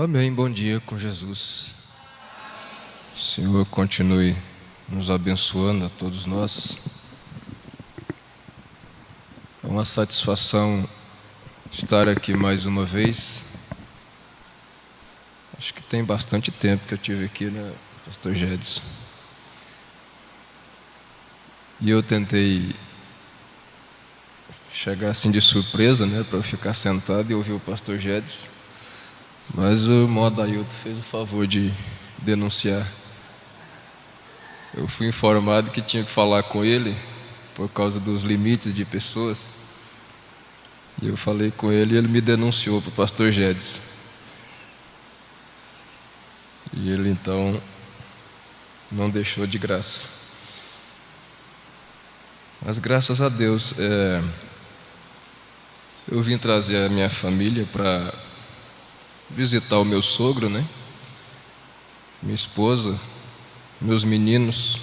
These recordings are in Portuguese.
Amém, bom dia com Jesus. O Senhor continue nos abençoando a todos nós. É uma satisfação estar aqui mais uma vez. Acho que tem bastante tempo que eu estive aqui, né, Pastor Gedson? E eu tentei chegar assim de surpresa, né, para eu ficar sentado e ouvir o Pastor Gedson. Mas o irmão Adailton fez o favor de denunciar. Eu fui informado que tinha que falar com ele por causa dos limites de pessoas. E eu falei com ele e ele me denunciou para o Pastor Gedson. E ele então não deixou de graça. Mas graças a Deus, eu vim trazer a minha família para visitar o meu sogro, né? Minha esposa, meus meninos.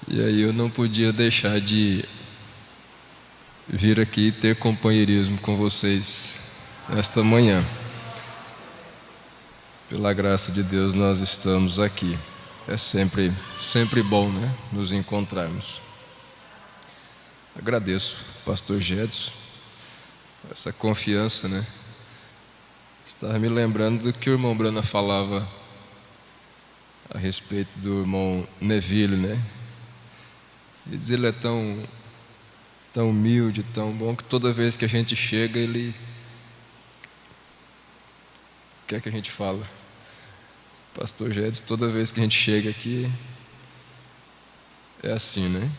E aí eu não podia deixar de vir aqui e ter companheirismo com vocês esta manhã. Pela graça de Deus nós estamos aqui. É sempre bom, né, nos encontrarmos. Agradeço, Pastor Gedson, essa confiança, né? Estava me lembrando do que o irmão Brana falava a respeito do irmão Neville, né? Ele diz, ele é tão humilde, tão bom, que toda vez que a gente chega, ele quer que a gente fale. Pastor Gedson, toda vez que a gente chega aqui, é assim, né?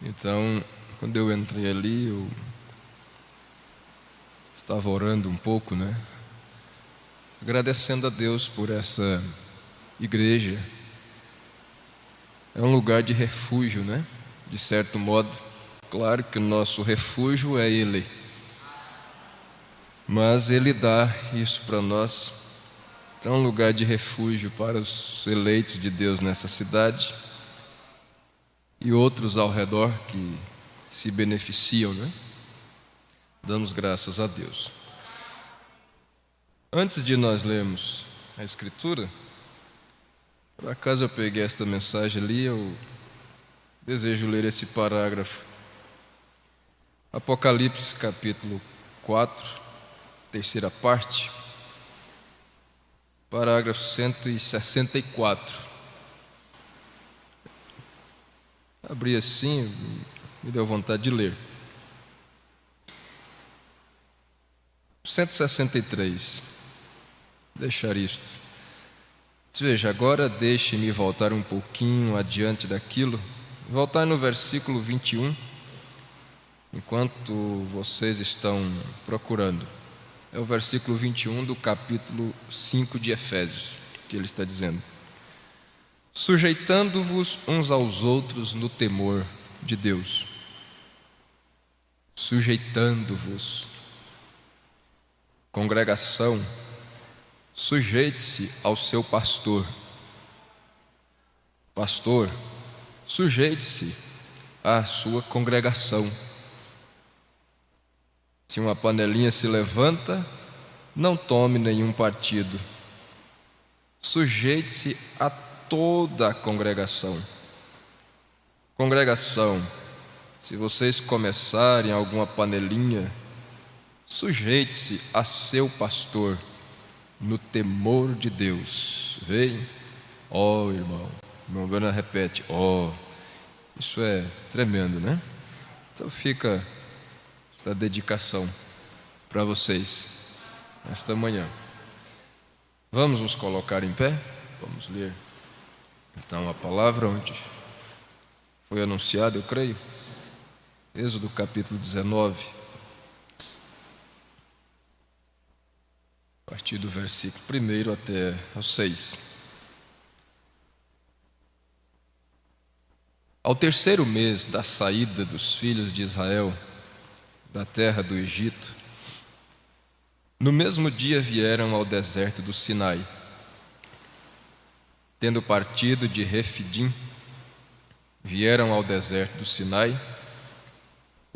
Então, quando eu entrei ali, eu estava orando um pouco, né? Agradecendo a Deus por essa igreja. É um lugar de refúgio, né? De certo modo. Claro que o nosso refúgio é Ele. Mas Ele dá isso para nós. É um lugar de refúgio para os eleitos de Deus nessa cidade. E outros ao redor que se beneficiam, né? Damos graças a Deus. Antes de nós lermos a Escritura, por acaso eu peguei esta mensagem ali, eu desejo ler esse parágrafo. Apocalipse capítulo 4, terceira parte, parágrafo 164. Abri assim, me deu vontade de ler. 163. Deixar isto. Veja, agora deixe-me voltar um pouquinho adiante daquilo. Voltar no versículo 21, enquanto vocês estão procurando. É o versículo 21 do capítulo 5 de Efésios, que ele está dizendo: sujeitando-vos uns aos outros no temor de Deus. Sujeitando-vos. Congregação, sujeite-se ao seu pastor. Pastor, sujeite-se à sua congregação. Se uma panelinha se levanta, não tome nenhum partido. Sujeite-se a toda a congregação. Congregação, se vocês começarem alguma panelinha, sujeite-se a seu pastor no temor de Deus. Vem? Ó, irmão. Irmão Brana repete, ó. Isso é tremendo, né? Então fica esta dedicação para vocês esta manhã. Vamos nos colocar em pé? Vamos ler então a palavra onde foi anunciada, eu creio. Êxodo capítulo 19. A partir do versículo 1 até o 6. Ao terceiro mês da saída dos filhos de Israel da terra do Egito, no mesmo dia vieram ao deserto do Sinai. Tendo partido de Refidim, vieram ao deserto do Sinai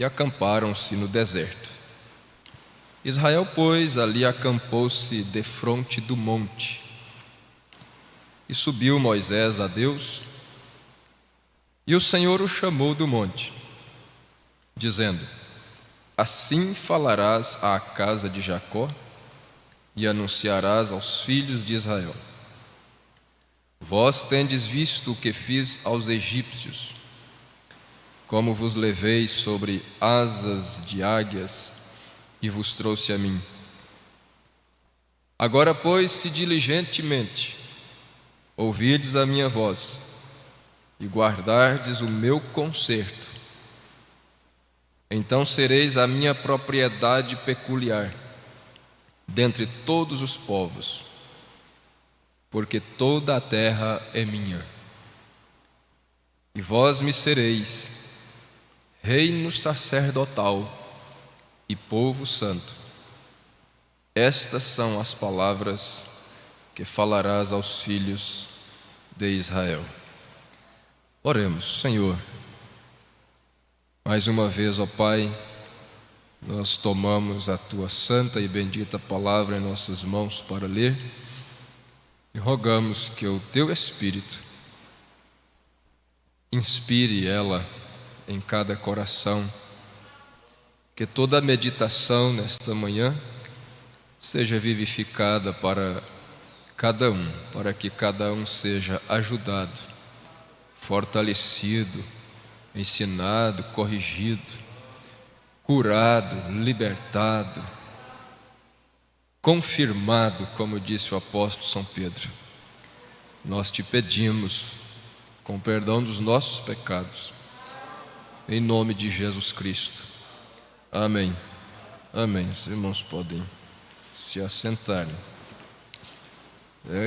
e acamparam-se no deserto. Israel, pois, ali acampou-se defronte do monte. E subiu Moisés a Deus, e o Senhor o chamou do monte, dizendo: Assim falarás à casa de Jacó e anunciarás aos filhos de Israel: Vós tendes visto o que fiz aos egípcios, como vos levei sobre asas de águias e vos trouxe a mim. Agora, pois, se diligentemente ouvirdes a minha voz e guardardes o meu conserto, então sereis a minha propriedade peculiar dentre todos os povos, porque toda a terra é minha. E vós me sereis reino sacerdotal e povo santo. Estas são as palavras que falarás aos filhos de Israel. Oremos. Senhor, mais uma vez, ó Pai, nós tomamos a Tua santa e bendita palavra em nossas mãos para ler e rogamos que o Teu Espírito inspire ela em cada coração, que toda a meditação nesta manhã seja vivificada para cada um, para que cada um seja ajudado, fortalecido, ensinado, corrigido, curado, libertado, confirmado, como disse o apóstolo São Pedro. Nós te pedimos, com perdão dos nossos pecados, em nome de Jesus Cristo. Amém. Amém. Os irmãos podem se assentarem.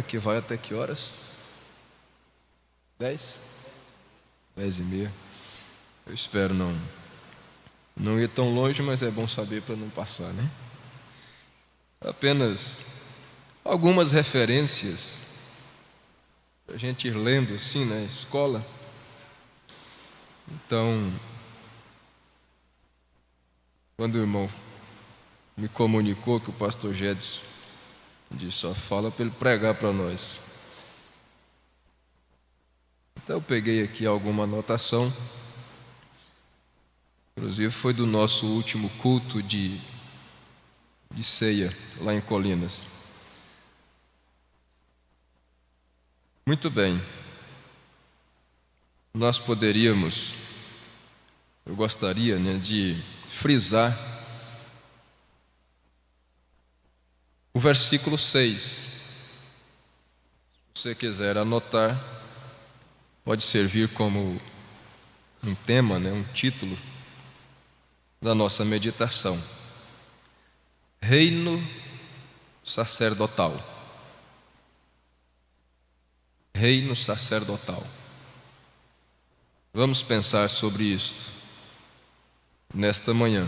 Que vai até que horas? 10? 10:30. Eu espero não ir tão longe, mas é bom saber para não passar, né? Apenas algumas referências para a gente ir lendo assim na escola. Então, quando o irmão me comunicou que o pastor Gedson disse: só fala para ele pregar para nós. Então eu peguei aqui alguma anotação, inclusive foi do nosso último culto de ceia lá em Colinas. Muito bem, nós poderíamos, eu gostaria, de frisar o versículo 6. Se você quiser anotar, pode servir como um tema, um título da nossa meditação: Reino sacerdotal. Reino sacerdotal. Vamos pensar sobre isto nesta manhã.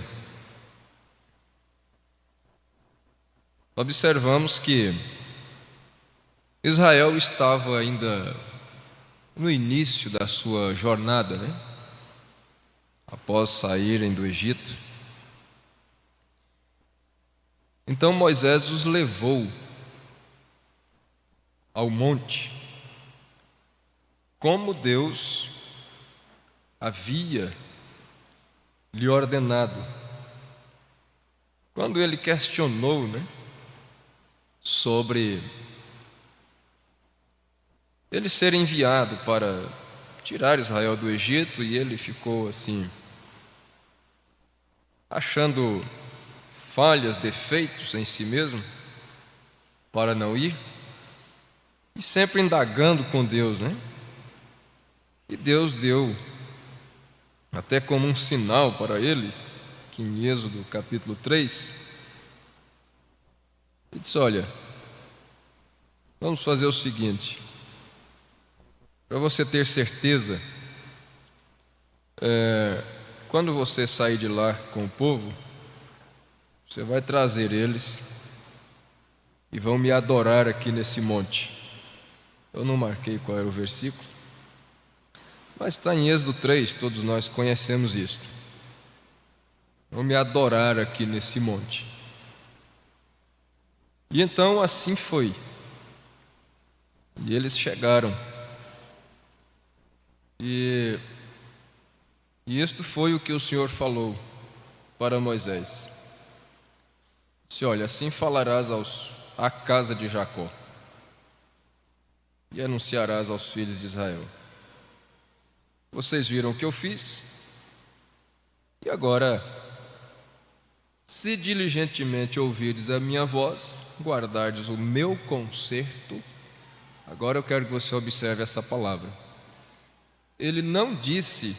Observamos que Israel estava ainda no início da sua jornada, após saírem do Egito. Então Moisés os levou ao monte, como Deus havia lhe ordenado. Quando ele questionou, sobre ele ser enviado para tirar Israel do Egito, e ele ficou assim, achando falhas, defeitos em si mesmo, para não ir, e sempre indagando com Deus, E Deus deu, até como um sinal para ele, que em Êxodo capítulo 3, ele disse: olha, vamos fazer o seguinte, para você ter certeza, quando você sair de lá com o povo, você vai trazer eles e vão me adorar aqui nesse monte. Eu não marquei qual era o versículo, mas está em Êxodo 3, todos nós conhecemos isso. vão me adorar aqui nesse monte. E então assim foi. E eles chegaram. E isto foi o que o Senhor falou para Moisés. Disse: olha, assim falarás à casa de Jacó e anunciarás aos filhos de Israel: vocês viram o que eu fiz, e agora, se diligentemente ouvirdes a minha voz, guardardes o meu conserto. Agora eu quero que você observe essa palavra. Ele não disse: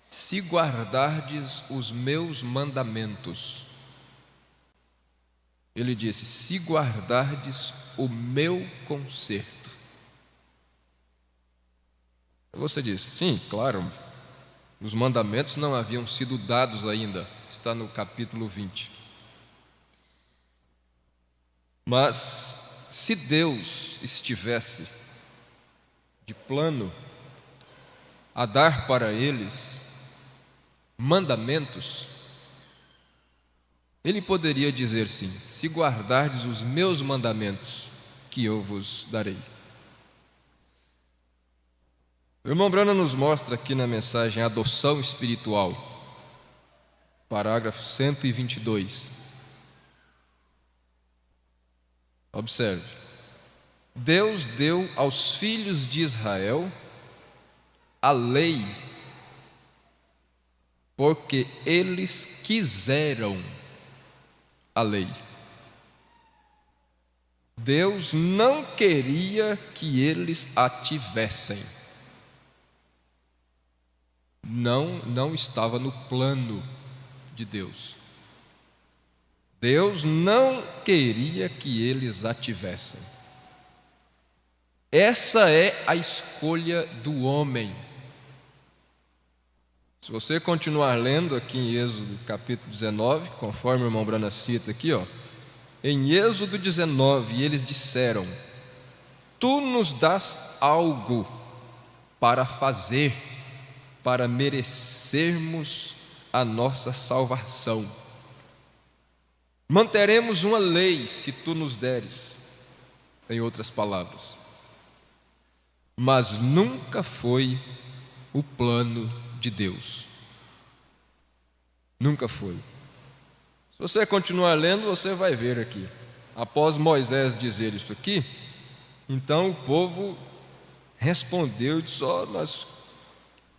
se guardardes os meus mandamentos. Ele disse: se guardardes o meu conserto. Você diz: sim, claro, os mandamentos não haviam sido dados ainda. Está no capítulo 20. Mas se Deus estivesse de plano a dar para eles mandamentos, Ele poderia dizer sim: se guardardes os meus mandamentos, que eu vos darei. O irmão Branham nos mostra aqui na mensagem Adoção Espiritual, parágrafo 122. Observe: Deus deu aos filhos de Israel a lei porque eles quiseram a lei. Deus não queria que eles a tivessem. Não estava no plano de Deus. Deus não queria que eles a tivessem. Essa é a escolha do homem. Se você continuar lendo aqui em Êxodo capítulo 19, conforme o irmão Branham cita aqui, em Êxodo 19, eles disseram: tu nos dás algo para fazer, para merecermos a nossa salvação. Manteremos uma lei se tu nos deres, em outras palavras. Mas nunca foi o plano de Deus. Nunca foi. Se você continuar lendo, você vai ver aqui. Após Moisés dizer isso aqui, então o povo respondeu e disse: nós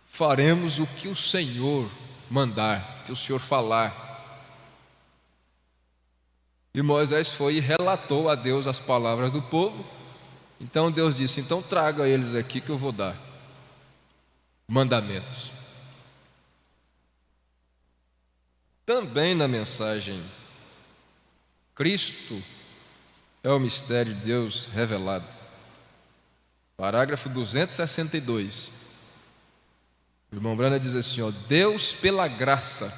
faremos o que o Senhor mandar, o que o Senhor falar. E Moisés foi e relatou a Deus as palavras do povo. Então Deus disse: então traga eles aqui que eu vou dar mandamentos. Também na mensagem Cristo é o mistério de Deus revelado, parágrafo 262. O irmão Branham diz assim: Deus, pela graça,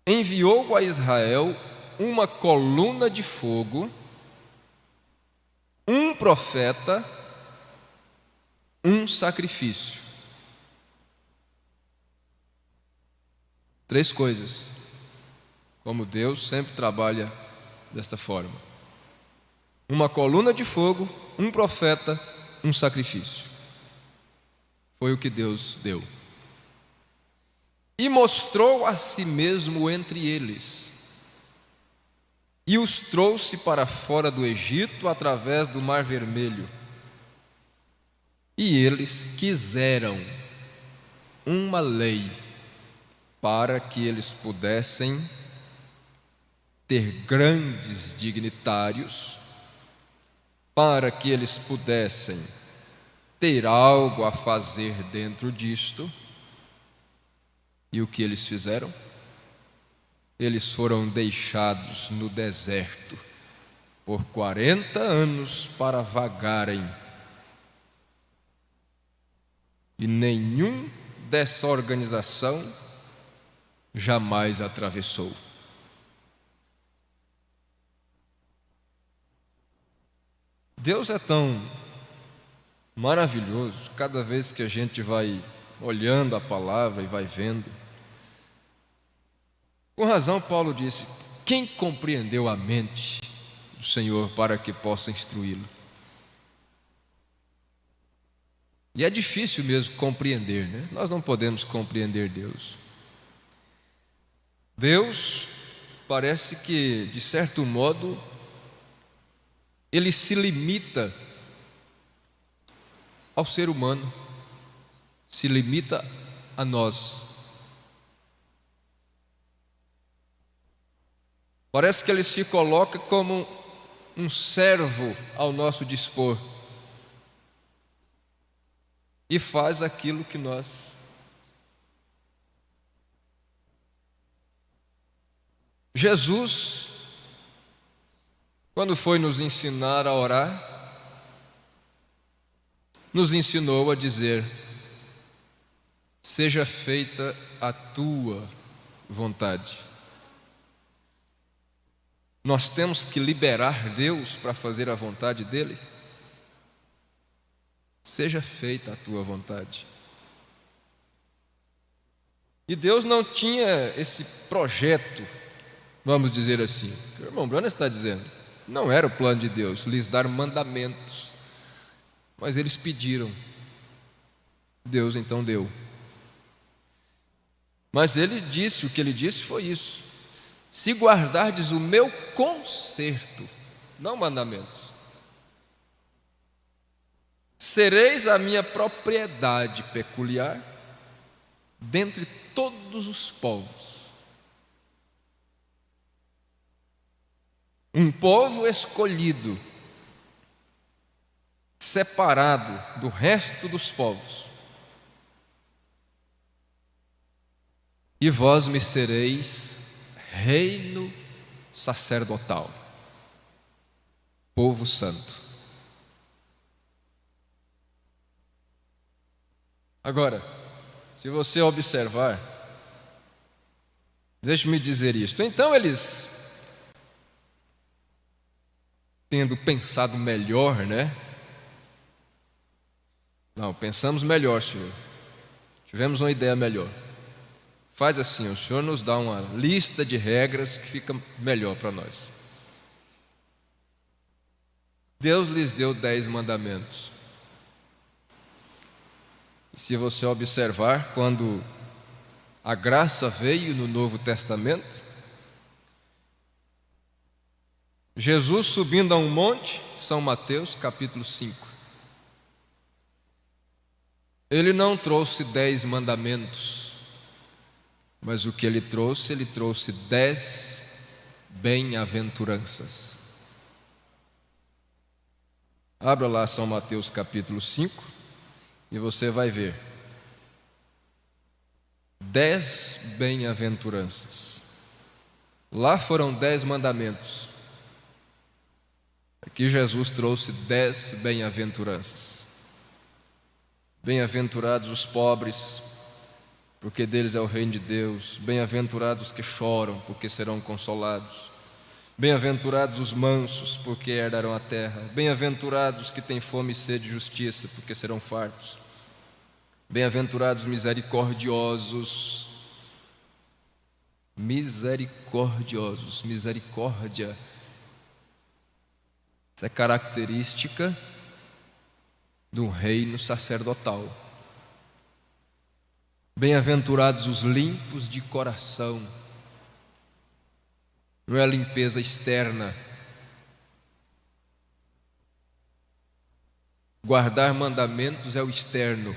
enviou a Israel uma coluna de fogo, um profeta, um sacrifício. 3 coisas, como Deus sempre trabalha desta forma: uma coluna de fogo, um profeta, um sacrifício. Foi o que Deus deu. E mostrou a si mesmo entre eles, e os trouxe para fora do Egito através do Mar Vermelho. E eles quiseram uma lei para que eles pudessem ter grandes dignitários, para que eles pudessem ter algo a fazer dentro disto. E o que eles fizeram? Eles foram deixados no deserto por 40 anos para vagarem. E nenhum dessa organização jamais atravessou. Deus é tão maravilhoso cada vez que a gente vai olhando a palavra e vai vendo. Com razão, Paulo disse: quem compreendeu a mente do Senhor para que possa instruí-lo? E é difícil mesmo compreender, né? Nós não podemos compreender Deus. Deus parece que, de certo modo, Ele se limita ao ser humano, se limita a nós. Parece que Ele se coloca como um servo ao nosso dispor e faz aquilo que nós Jesus, quando foi nos ensinar a orar, nos ensinou a dizer: seja feita a tua vontade. Nós temos que liberar Deus para fazer a vontade dEle. Seja feita a tua vontade. E Deus não tinha esse projeto, vamos dizer assim, o que o irmão Brana está dizendo. Não era o plano de Deus lhes dar mandamentos, mas eles pediram. Deus então deu. Mas Ele disse, o que Ele disse foi isso: se guardardes o meu concerto, não mandamentos, sereis a minha propriedade peculiar dentre todos os povos. Um povo escolhido, separado do resto dos povos. E vós me sereis reino sacerdotal, povo santo. Agora, se você observar, deixe-me dizer isto. Então eles, tendo pensado melhor, né? Não, pensamos melhor, Senhor. Tivemos uma ideia melhor. Faz assim, o Senhor nos dá uma lista de regras que fica melhor para nós. Deus lhes deu 10 mandamentos. E se você observar, quando a graça veio no Novo Testamento, Jesus subindo a um monte, São Mateus capítulo 5, Ele não trouxe 10 mandamentos, mas o que Ele trouxe 10 bem-aventuranças. Abra lá São Mateus capítulo 5 e você vai ver 10 bem-aventuranças. Lá foram 10 mandamentos. Aqui Jesus trouxe 10 bem-aventuranças. Bem-aventurados os pobres, porque deles é o reino de Deus. Bem-aventurados os que choram, porque serão consolados. Bem-aventurados os mansos, porque herdarão a terra. Bem-aventurados os que têm fome e sede de justiça, porque serão fartos. Bem-aventurados os misericordiosos. Misericordiosos, misericórdia. Essa é característica de um reino sacerdotal. Bem-aventurados os limpos de coração. Não é a limpeza externa. Guardar mandamentos é o externo.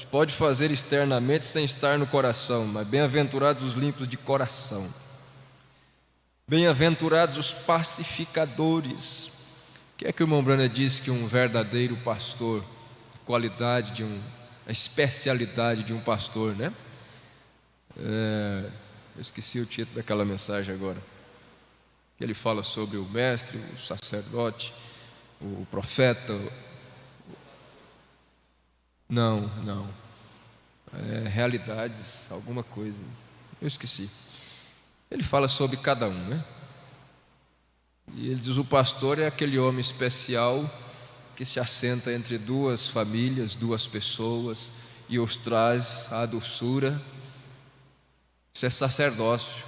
Pode fazer externamente sem estar no coração, mas bem-aventurados os limpos de coração. Bem-aventurados os pacificadores. O que é que o irmão Brana diz que um verdadeiro pastor, a especialidade de um pastor, né? Eu esqueci o título daquela mensagem agora. Ele fala sobre o mestre, o sacerdote, o profeta. Não. Realidades, alguma coisa. Eu esqueci. Ele fala sobre cada um, né? E ele diz: o pastor é aquele homem especial que se assenta entre duas famílias, duas pessoas, e os traz à doçura. Isso é sacerdócio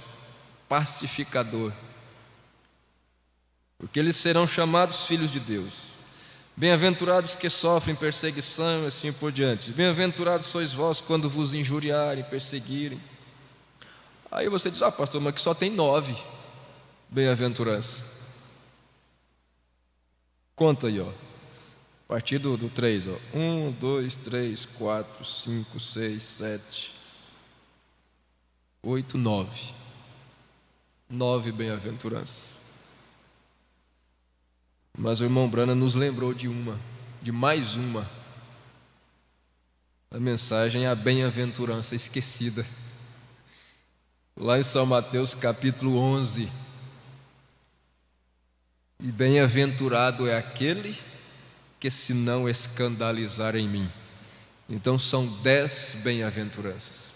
pacificador, porque eles serão chamados filhos de Deus. Bem-aventurados que sofrem perseguição e assim por diante. Bem-aventurados sois vós quando vos injuriarem, perseguirem. Aí você diz: pastor, mas que só tem 9 bem-aventuranças. Conta aí, a partir do 3, 1, 2, 3, 4, 5, 6, 7, 8, 9. 9 bem-aventuranças. Mas o irmão Brana nos lembrou de mais uma. A mensagem é a bem-aventurança esquecida. Lá em São Mateus capítulo 11. E bem-aventurado é aquele que se não escandalizar em mim. Então são 10 bem-aventuranças.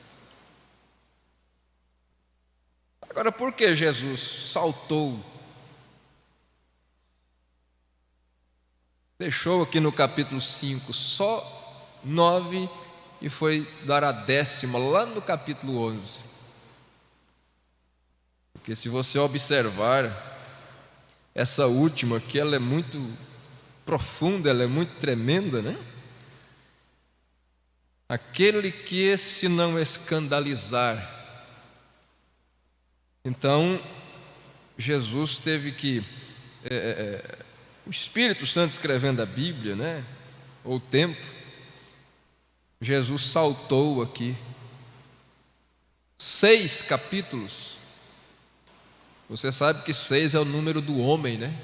Agora, por que Jesus saltou? Deixou aqui no capítulo 5 só 9 e foi dar a 10ª lá no capítulo 11. Porque se você observar, essa última aqui, ela é muito profunda, ela é muito tremenda, né? Aquele que se não escandalizar. Então, Jesus teve que... o Espírito Santo escrevendo a Bíblia, né? Ou o tempo, Jesus saltou aqui 6 capítulos. Você sabe que 6 é o número do homem, né?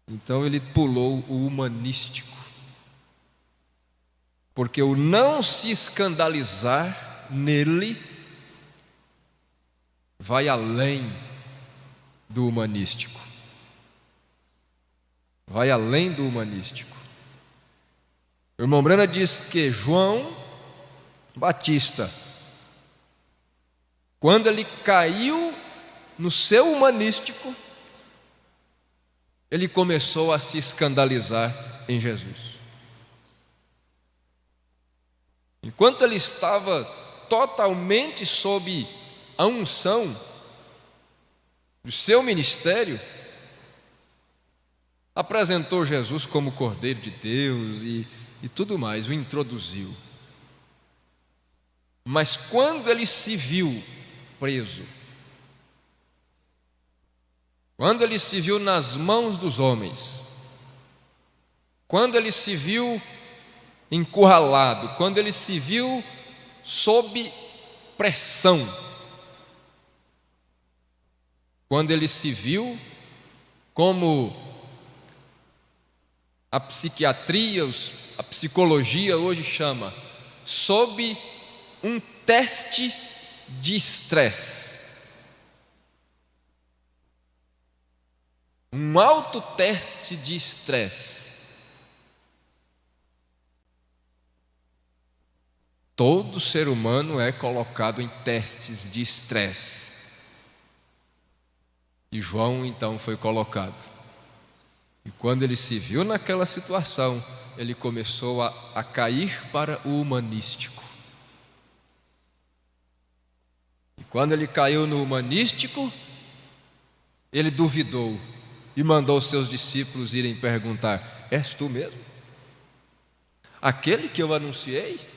Então ele pulou o humanístico, porque o não se escandalizar nele vai além do humanístico. Vai além do humanístico. O irmão Brana diz que João Batista, quando ele caiu no seu humanístico, ele começou a se escandalizar em Jesus. Enquanto ele estava totalmente sob a unção do seu ministério, apresentou Jesus como Cordeiro de Deus e tudo mais, o introduziu. Mas quando ele se viu preso, quando ele se viu nas mãos dos homens, quando ele se viu encurralado, quando ele se viu sob pressão, quando ele se viu como a psiquiatria, a psicologia hoje chama, sob um teste de estresse, um autoteste de estresse. Todo ser humano é colocado em testes de estresse. E João então foi colocado. E quando ele se viu naquela situação, ele começou a cair para o humanístico. E quando ele caiu no humanístico, ele duvidou e mandou seus discípulos irem perguntar: és tu mesmo? Aquele que eu anunciei?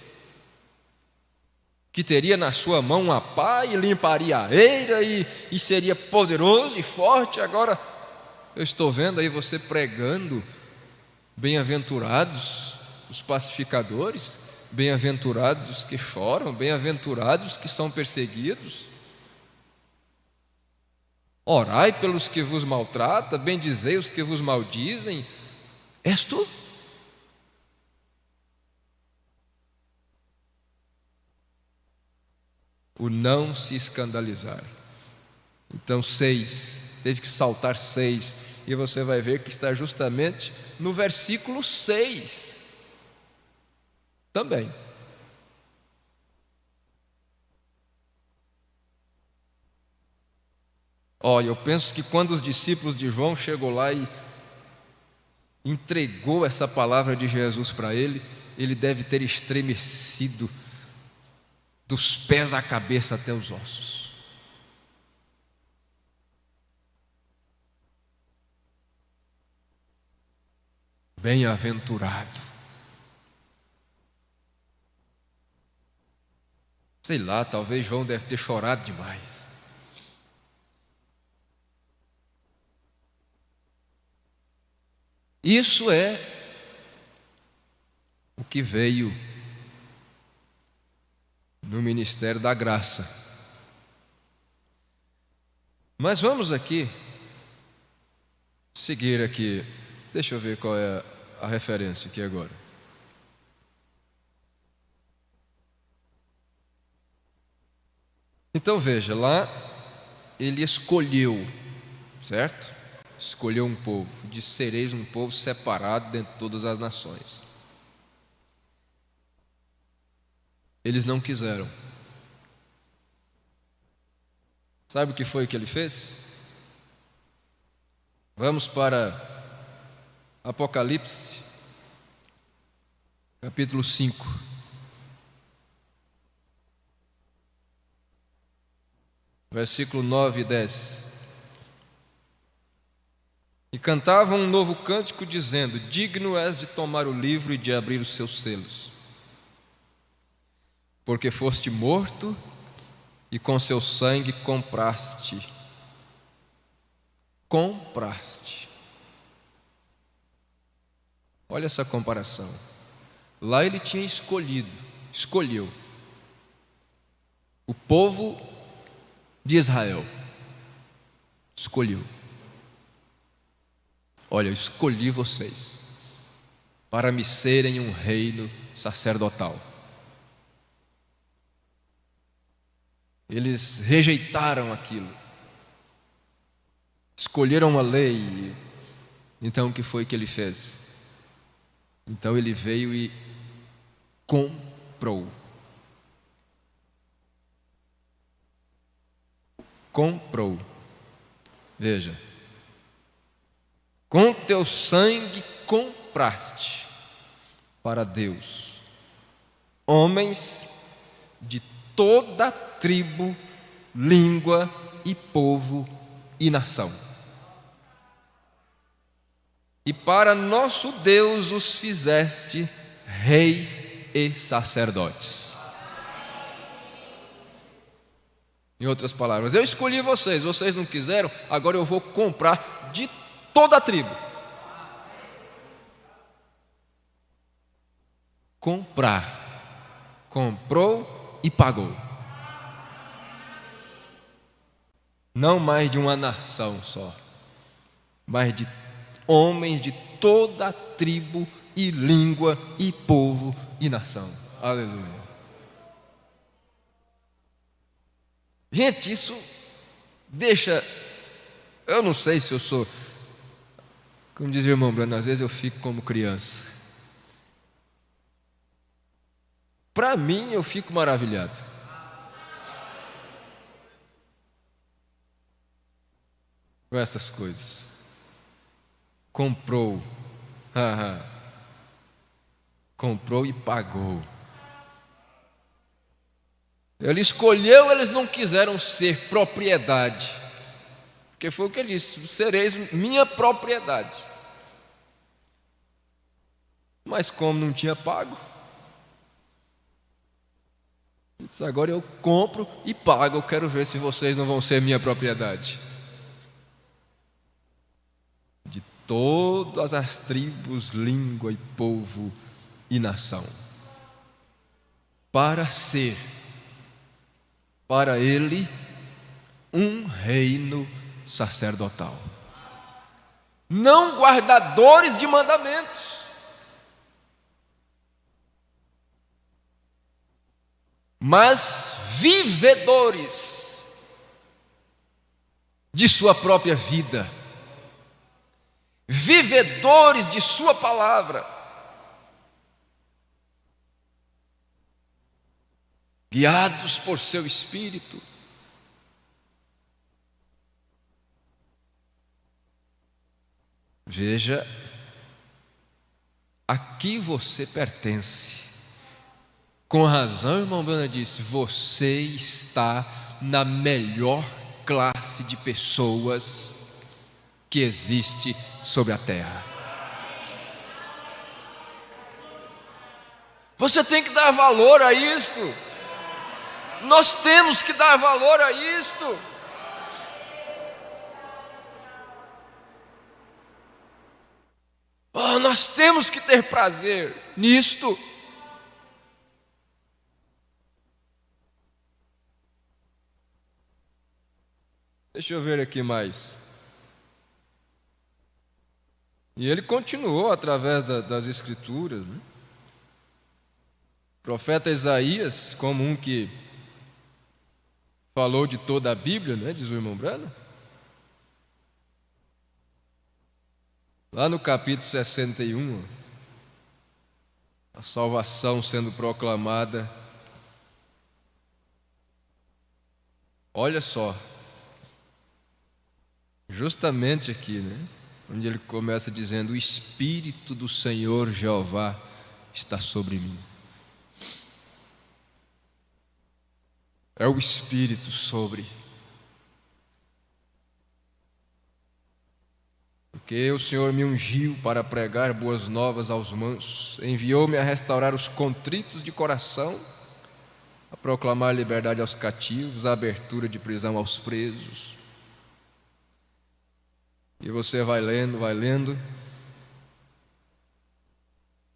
Que teria na sua mão uma pá e limparia a eira e seria poderoso e forte. Agora eu estou vendo aí você pregando: bem-aventurados os pacificadores, bem-aventurados os que choram, bem-aventurados os que são perseguidos. Orai pelos que vos maltratam, bendizei os que vos maldizem. És tu? O não se escandalizar. Então 6, teve que saltar 6, e você vai ver que está justamente no versículo 6 também. Olha, eu penso que quando os discípulos de João chegou lá e entregou essa palavra de Jesus para ele, ele deve ter estremecido dos pés à cabeça até os ossos. Bem-aventurado. Sei lá, talvez João deve ter chorado demais. Isso é o que veio no ministério da graça. Mas vamos aqui seguir aqui. Deixa eu ver qual é a referência aqui agora. Então veja, lá ele escolheu, certo? Escolheu um povo, disse: sereis um povo separado dentre todas as nações. Eles não quiseram. Sabe o que foi que ele fez? Vamos para Apocalipse, capítulo 5. Versículo 9 e 10. E cantavam um novo cântico, dizendo: digno és de tomar o livro e de abrir os seus selos, porque foste morto e com seu sangue compraste. Olha essa comparação. Lá ele tinha escolheu o povo de Israel. Escolheu. Olha, eu escolhi vocês para me serem um reino sacerdotal. Eles rejeitaram aquilo, escolheram uma lei. Então o que foi que ele fez? Então ele veio e comprou. Veja, com teu sangue compraste para Deus homens de toda tribo, língua e povo e nação. E para nosso Deus os fizeste reis e sacerdotes. Em outras palavras, eu escolhi vocês, vocês não quiseram, agora eu vou comprar de toda a tribo. Comprar. Comprou e pagou. Não mais de uma nação só, mas de homens de toda a tribo e língua e povo e nação. Aleluia. Gente, isso deixa... Eu não sei se eu sou... Como dizia o irmão Bruno, às vezes eu fico como criança. Para mim, eu fico maravilhado. Com essas coisas. Comprou. Comprou e pagou. Ele escolheu, eles não quiseram ser propriedade. Porque foi o que ele disse: sereis minha propriedade. Mas como não tinha pago, ele disse: agora eu compro e pago, eu quero ver se vocês não vão ser minha propriedade. De todas as tribos, língua e povo e nação. Para ser, para ele, um reino sacerdotal. Não guardadores de mandamentos, mas vivedores de sua própria vida, vivedores de sua palavra, guiados por seu Espírito. Veja aqui você pertence. Com razão, irmão Brana disse, você está na melhor classe de pessoas que existe sobre a terra. Você tem que dar valor a isto. Nós temos que dar valor a isto. Oh, nós temos que ter prazer nisto. Deixa eu ver aqui mais. E ele continuou através das Escrituras, né? O profeta Isaías, como um que falou de toda a Bíblia, né? Diz o irmão Brana. Lá no capítulo 61, a salvação sendo proclamada. Olha só, justamente aqui, né? Onde ele começa dizendo: o Espírito do Senhor Jeová está sobre mim. É o Espírito sobre. Porque o Senhor me ungiu para pregar boas novas aos mansos, enviou-me a restaurar os contritos de coração, a proclamar liberdade aos cativos, a abertura de prisão aos presos. E você vai lendo, vai lendo.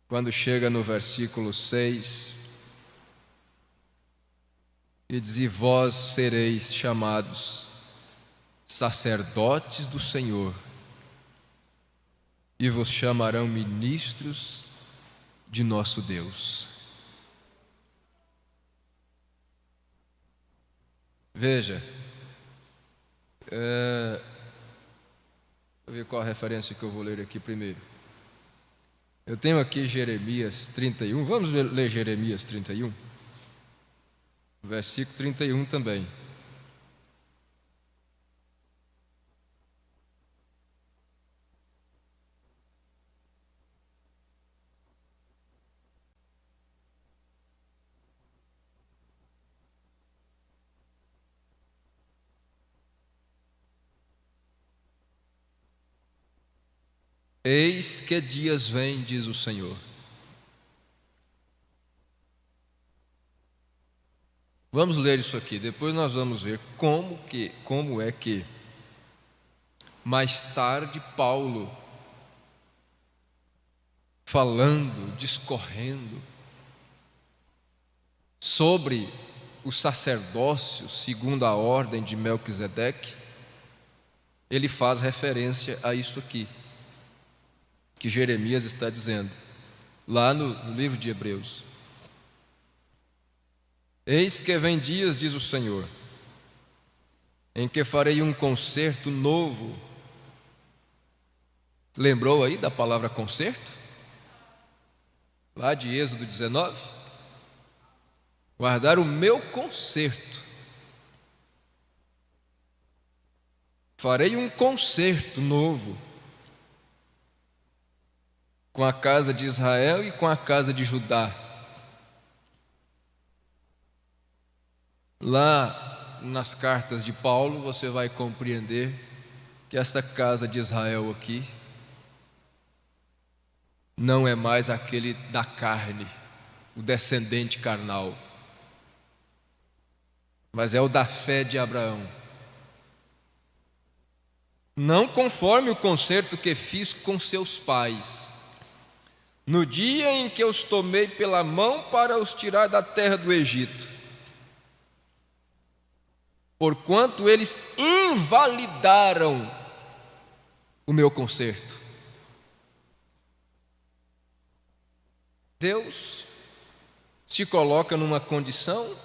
Quando chega no versículo 6, e diz: e vós sereis chamados sacerdotes do Senhor, e vos chamarão ministros de nosso Deus. Veja, deixa eu ver qual a referência que eu vou ler aqui primeiro. Eu tenho aqui Jeremias 31, vamos ler Jeremias 31, versículo 31 também. Eis que dias vêm, diz o Senhor. Vamos ler isso aqui, depois nós vamos ver como é que mais tarde Paulo, falando, discorrendo sobre o sacerdócio segundo a ordem de Melquisedeque, ele faz referência a isso aqui que Jeremias está dizendo, lá no livro de Hebreus. Eis que vem dias, diz o Senhor, em que farei um concerto novo. Lembrou aí da palavra concerto? Lá de Êxodo 19? Guardar o meu concerto. Farei um concerto novo com a casa de Israel e com a casa de Judá. Lá nas cartas de Paulo você vai compreender que esta casa de Israel aqui não é mais aquele da carne, o descendente carnal, mas é o da fé de Abraão. Não conforme o concerto que fiz com seus pais, no dia em que os tomei pela mão para os tirar da terra do Egito, porquanto eles invalidaram o meu concerto. Deus se coloca numa condição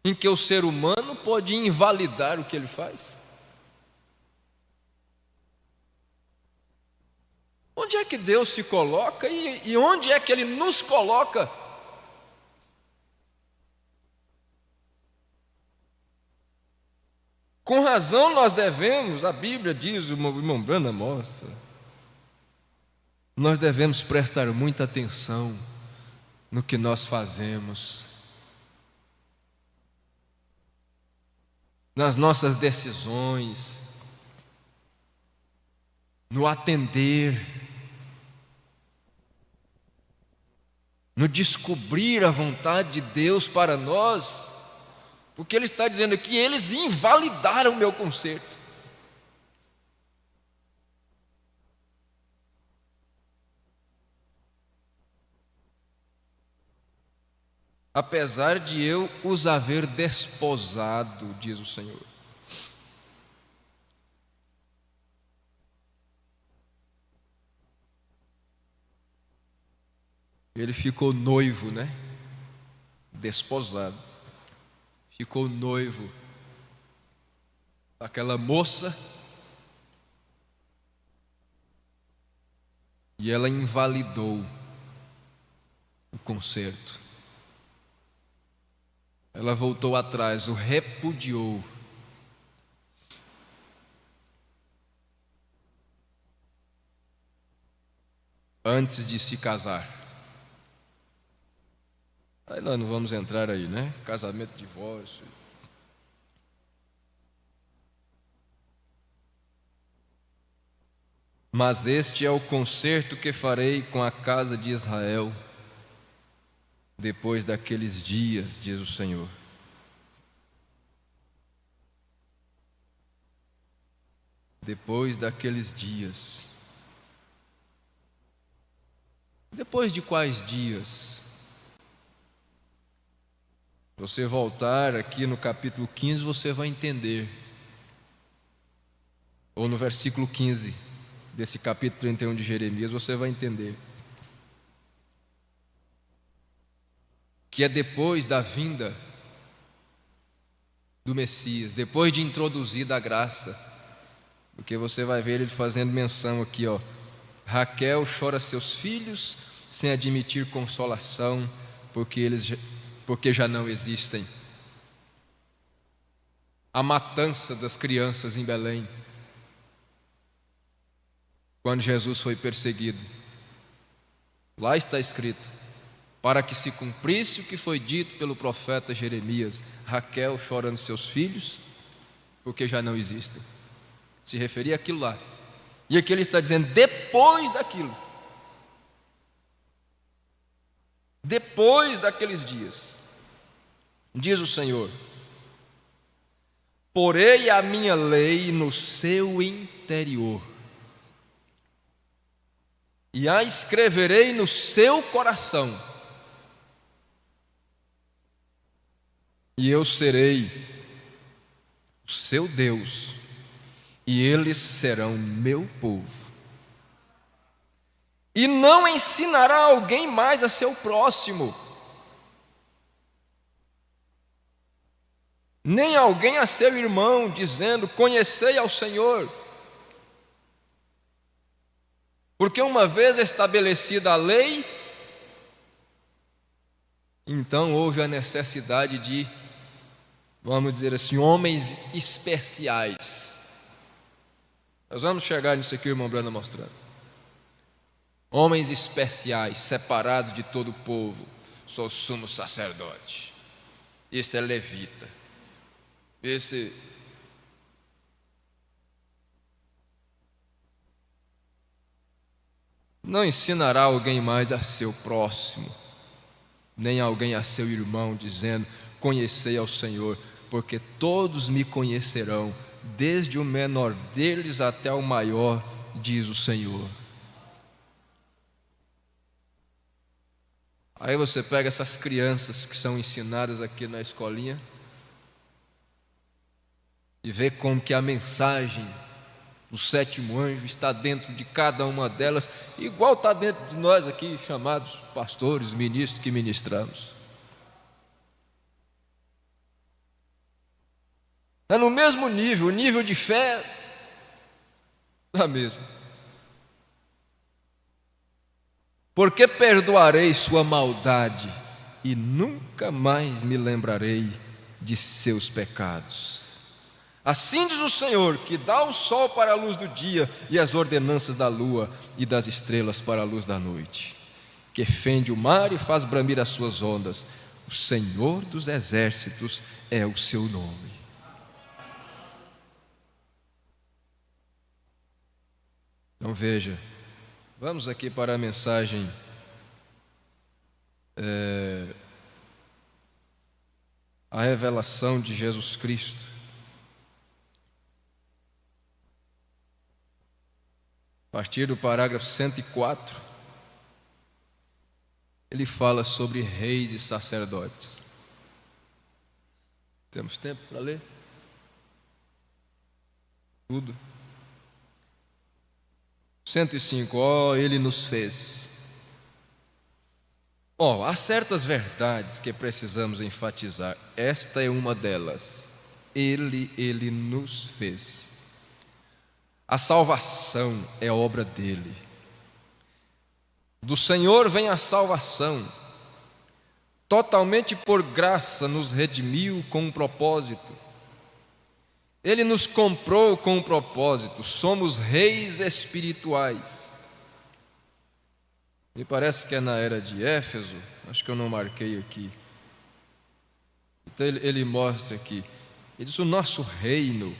em que o ser humano pode invalidar o que ele faz. Onde é que Deus se coloca e onde é que Ele nos coloca? Com razão nós devemos, a Bíblia diz, o irmão Brana mostra, nós devemos prestar muita atenção no que nós fazemos, nas nossas decisões, no atender, no descobrir a vontade de Deus para nós, porque Ele está dizendo aqui: eles invalidaram o meu conserto. Apesar de eu os haver desposado, diz o Senhor. Ele ficou noivo, né? Desposado. Ficou noivo daquela moça e ela invalidou o conserto. Ela voltou atrás, o repudiou. Antes de se casar. Aí nós não vamos entrar aí, né? Casamento, divórcio. Mas este é o concerto que farei com a casa de Israel depois daqueles dias, diz o Senhor. Depois daqueles dias. Depois de quais dias? Você voltar aqui no capítulo 15, você vai entender. Ou no versículo 15 desse capítulo 31 de Jeremias, você vai entender. Que é depois da vinda do Messias, depois de introduzida a graça. Porque você vai ver ele fazendo menção aqui, ó. Raquel chora seus filhos sem admitir consolação, porque já não existem. A matança das crianças em Belém, quando Jesus foi perseguido. Lá está escrito: para que se cumprisse o que foi dito pelo profeta Jeremias, Raquel chorando seus filhos, porque já não existem. Se referia àquilo lá. E aqui ele está dizendo, depois daquilo. Depois daqueles dias, diz o Senhor: porei a minha lei no seu interior, e a escreverei no seu coração, e eu serei o seu Deus, e eles serão meu povo. E não ensinará alguém mais a seu próximo, nem alguém a seu irmão, dizendo: conhecei ao Senhor. Porque uma vez estabelecida a lei, então houve a necessidade de, vamos dizer assim, homens especiais. Nós vamos chegar nisso aqui, o irmão Brando mostrando. Homens especiais, separados de todo o povo. Sou sumo sacerdote. Esse é levita. Esse... Não ensinará alguém mais a seu próximo, nem alguém a seu irmão, dizendo: conhecei ao Senhor, porque todos me conhecerão, desde o menor deles até o maior, diz o Senhor. Aí você pega essas crianças que são ensinadas aqui na escolinha e vê como que a mensagem do sétimo anjo está dentro de cada uma delas, igual está dentro de nós aqui, chamados pastores, ministros que ministramos. É no mesmo nível, o nível de fé é mesmo. Porque perdoarei sua maldade e nunca mais me lembrarei de seus pecados. Assim diz o Senhor, que dá o sol para a luz do dia e as ordenanças da lua e das estrelas para a luz da noite, que fende o mar e faz bramir as suas ondas. O Senhor dos exércitos é o seu nome. Então veja, vamos aqui para a mensagem a revelação de Jesus Cristo. A partir do parágrafo 104, ele fala sobre reis e sacerdotes. Temos tempo para ler? Tudo. 105, ele nos fez. Há certas verdades que precisamos enfatizar. Esta é uma delas. Ele nos fez. A salvação é obra dele. Do Senhor vem a salvação. Totalmente por graça nos redimiu com um propósito. Ele nos comprou com um propósito. Somos reis espirituais. Me parece que é na era de Éfeso. Acho que eu não marquei aqui. Então ele mostra aqui. Ele diz: o nosso reino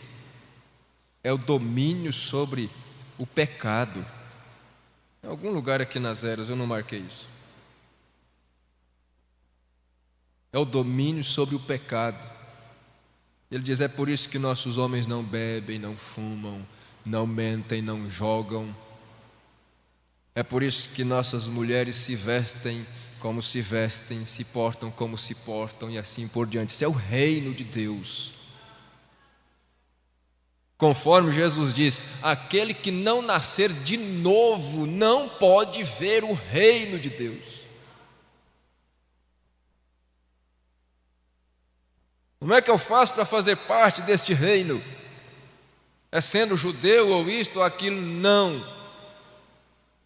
é o domínio sobre o pecado. Em algum lugar aqui nas eras eu não marquei isso. É o domínio sobre o pecado. Ele diz: é por isso que nossos homens não bebem, não fumam, não mentem, não jogam. É por isso que nossas mulheres se vestem como se vestem, se portam como se portam e assim por diante. Isso é o reino de Deus. Conforme Jesus diz, aquele que não nascer de novo não pode ver o reino de Deus. Como é que eu faço para fazer parte deste reino? É sendo judeu ou isto ou aquilo? Não.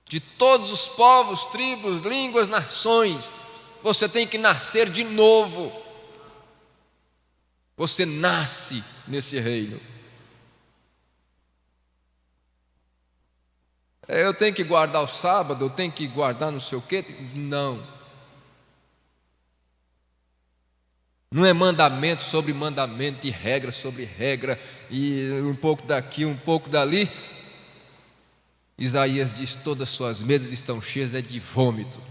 De todos os povos, tribos, línguas, nações, você tem que nascer de novo. Você nasce nesse reino. Eu tenho que guardar o sábado, eu tenho que guardar não sei o quê. Não. Não é mandamento sobre mandamento e regra sobre regra, e um pouco daqui, um pouco dali. Isaías diz: todas as suas mesas estão cheias de vômito.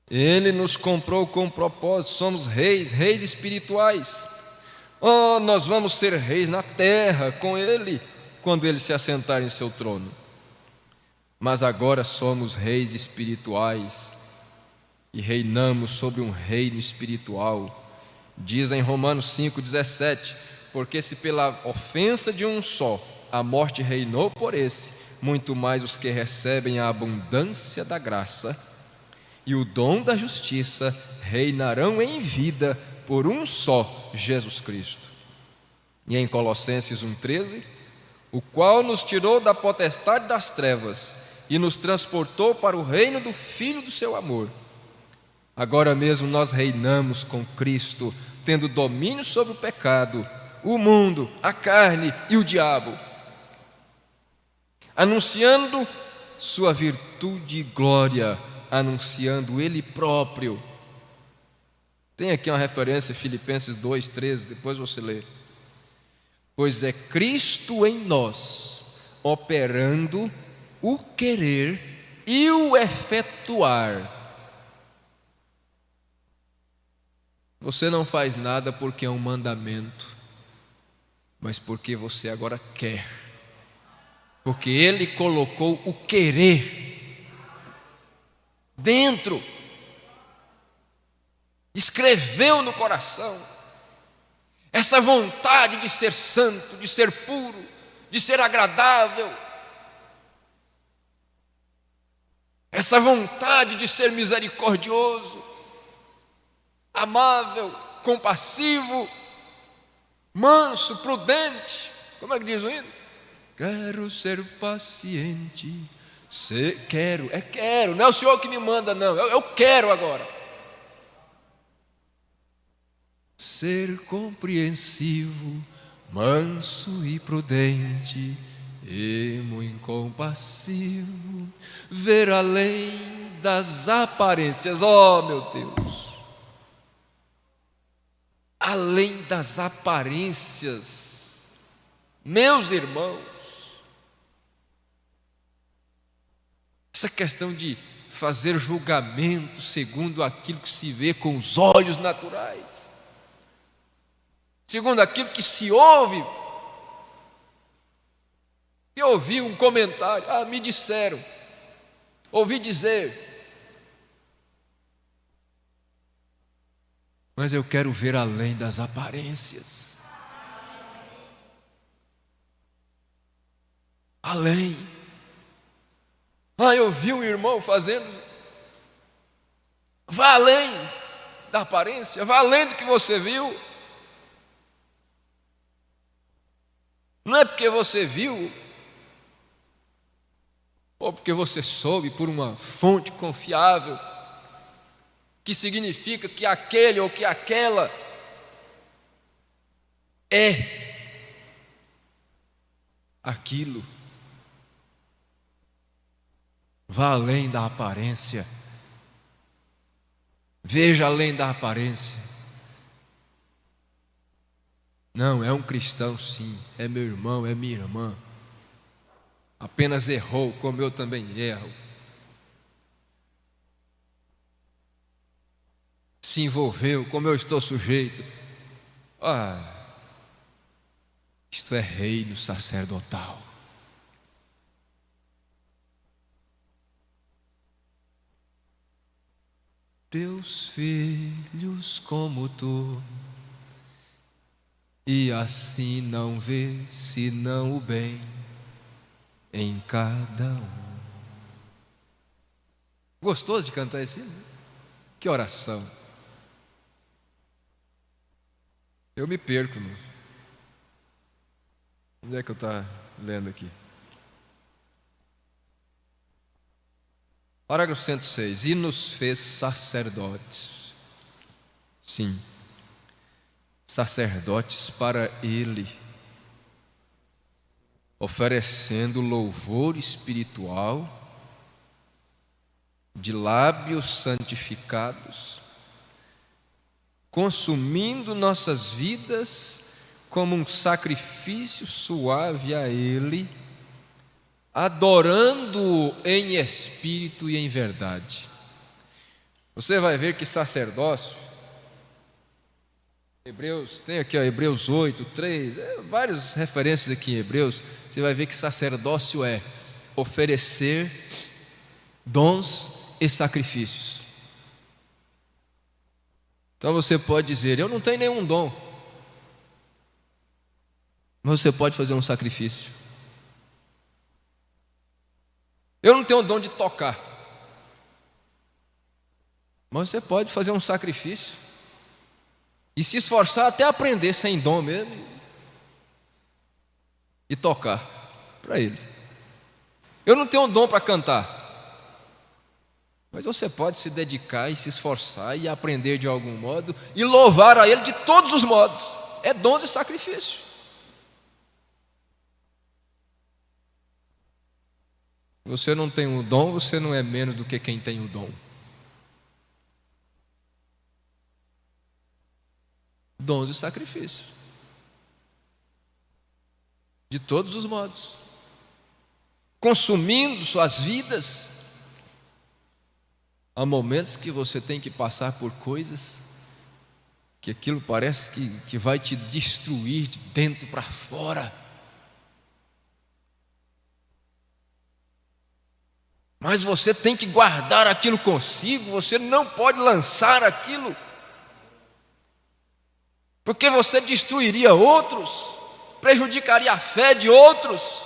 Ele nos comprou com um propósito, somos reis espirituais. Nós vamos ser reis na terra com Ele, quando Ele se assentar em seu trono. Mas agora somos reis espirituais e reinamos sobre um reino espiritual. Diz em Romanos 5,17: porque se pela ofensa de um só a morte reinou por esse, muito mais os que recebem a abundância da graça e o dom da justiça reinarão em vida por um só, Jesus Cristo. E em Colossenses 1,13: o qual nos tirou da potestade das trevas e nos transportou para o reino do Filho do seu amor. Agora mesmo nós reinamos com Cristo, tendo domínio sobre o pecado, o mundo, a carne e o diabo, anunciando sua virtude e glória, anunciando Ele próprio. Tem aqui uma referência, Filipenses 2,13, depois você lê. Pois é Cristo em nós, operando o querer e o efetuar. Você não faz nada porque é um mandamento, mas porque você agora quer. Porque Ele colocou o querer dentro, escreveu no coração essa vontade de ser santo, de ser puro, de ser agradável, essa vontade de ser misericordioso, amável, compassivo, manso, prudente. Como é que diz o hino? Quero ser paciente. Quero, não é o Senhor que me manda, não, eu quero agora. ser compreensivo, manso e prudente, e muito compassivo, ver além das aparências. Oh, meu Deus! Além das aparências, meus irmãos, essa questão de fazer julgamento segundo aquilo que se vê com os olhos naturais, segundo aquilo que se ouve. Eu ouvi um comentário, me disseram, ouvi dizer, mas eu quero ver além das aparências. Além. Eu vi um irmão fazendo. Vá além da aparência, vá além do que você viu. Não é porque você viu, ou porque você soube por uma fonte confiável, que significa que aquele ou que aquela é aquilo. Vá além da aparência, veja além da aparência. Não, é um cristão sim, é meu irmão, é minha irmã, apenas errou como eu também erro, se envolveu como eu estou sujeito. Isto é reino sacerdotal. Teus filhos como tu, e assim não vê senão o bem em cada um. Gostoso de cantar esse hino? Que oração. Eu me perco, meu. Onde é que eu estou lendo aqui? Parágrafo 106. E nos fez sacerdotes. Sim, sacerdotes para Ele, oferecendo louvor espiritual, de lábios santificados, consumindo nossas vidas como um sacrifício suave a Ele, adorando-o em espírito e em verdade. Você vai ver que sacerdócio, Hebreus, tem aqui Hebreus 8, 3, várias referências aqui em Hebreus. Você vai ver que sacerdócio é oferecer dons e sacrifícios. Então você pode dizer, eu não tenho nenhum dom, mas você pode fazer um sacrifício. Eu não tenho o dom de tocar, mas você pode fazer um sacrifício e se esforçar até aprender sem dom mesmo e tocar para Ele. Eu não tenho um dom para cantar, mas você pode se dedicar e se esforçar e aprender de algum modo e louvar a Ele de todos os modos. É dons e sacrifício. Você não tem o dom, você não é menos do que quem tem o dom. Dons e sacrifícios. De todos os modos. Consumindo suas vidas. Há momentos que você tem que passar por coisas que aquilo parece que vai te destruir de dentro para fora. Mas você tem que guardar aquilo consigo, você não pode lançar aquilo, porque você destruiria outros, prejudicaria a fé de outros.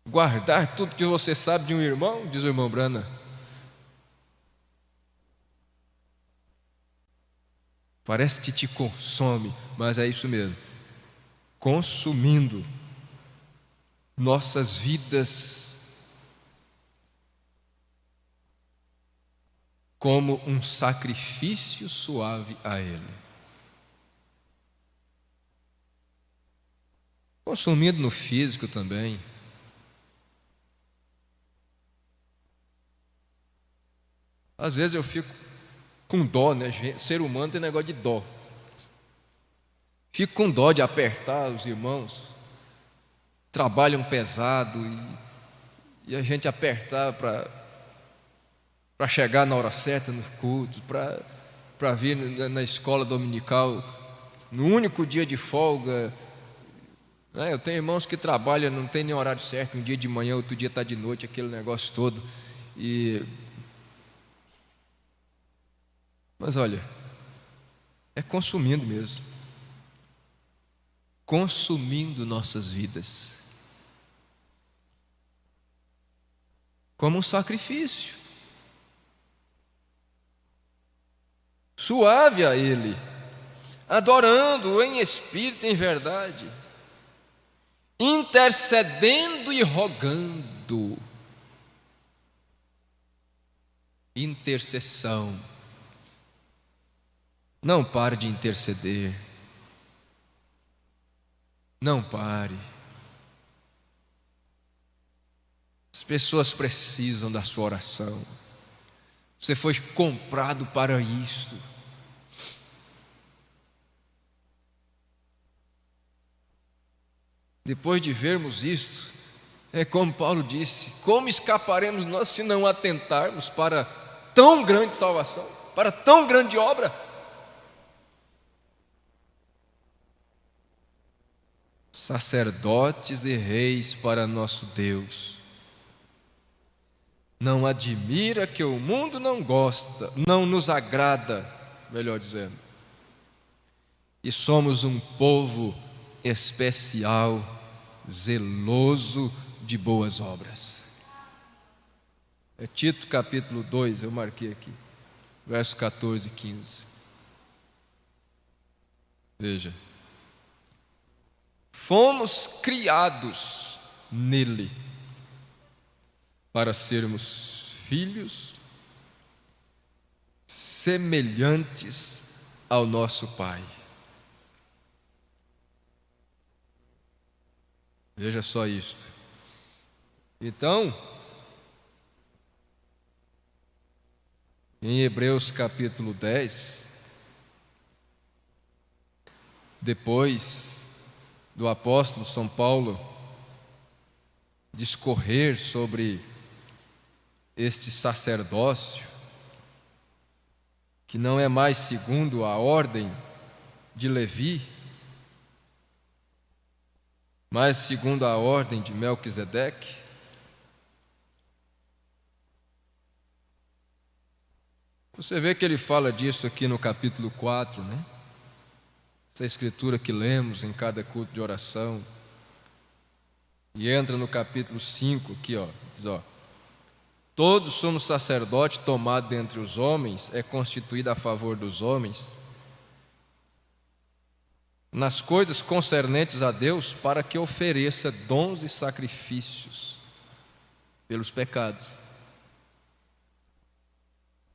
Guardar tudo que você sabe de um irmão, diz o irmão Brana, parece que te consome, mas é isso mesmo. Consumindo nossas vidas como um sacrifício suave a Ele. Consumindo no físico também. Às vezes eu fico com dó, né? Ser humano tem negócio de dó. Fico com dó de apertar os irmãos, trabalham pesado e a gente apertar para chegar na hora certa nos cultos, para vir na escola dominical no único dia de folga. Eu tenho irmãos que trabalham, não tem nem horário certo, um dia de manhã, outro dia está de noite, aquele negócio todo. Mas olha, é consumindo mesmo, consumindo nossas vidas, como um sacrifício, suave a Ele, adorando em espírito e em verdade, intercedendo e rogando. Intercessão. Não pare de interceder. Não pare. As pessoas precisam da sua oração. Você foi comprado para isto. Depois de vermos isto, é como Paulo disse: como escaparemos nós se não atentarmos para tão grande salvação, para tão grande obra? Sacerdotes e reis para nosso Deus. Não admira que o mundo não gosta, não nos agrada, melhor dizendo. E somos um povo especial, zeloso de boas obras. É Tito capítulo 2, eu marquei aqui, versos 14 e 15. Veja. Fomos criados nele para sermos filhos semelhantes ao nosso Pai. Veja só isto. Então, em Hebreus capítulo 10, depois do apóstolo São Paulo discorrer sobre este sacerdócio, que não é mais segundo a ordem de Levi, mas segundo a ordem de Melquisedeque. Você vê que ele fala disso aqui no capítulo 4, né? Essa escritura que lemos em cada culto de oração. E entra no capítulo 5 aqui, diz, todos somos sacerdote tomado dentre os homens, é constituído a favor dos homens, nas coisas concernentes a Deus, para que ofereça dons e sacrifícios pelos pecados.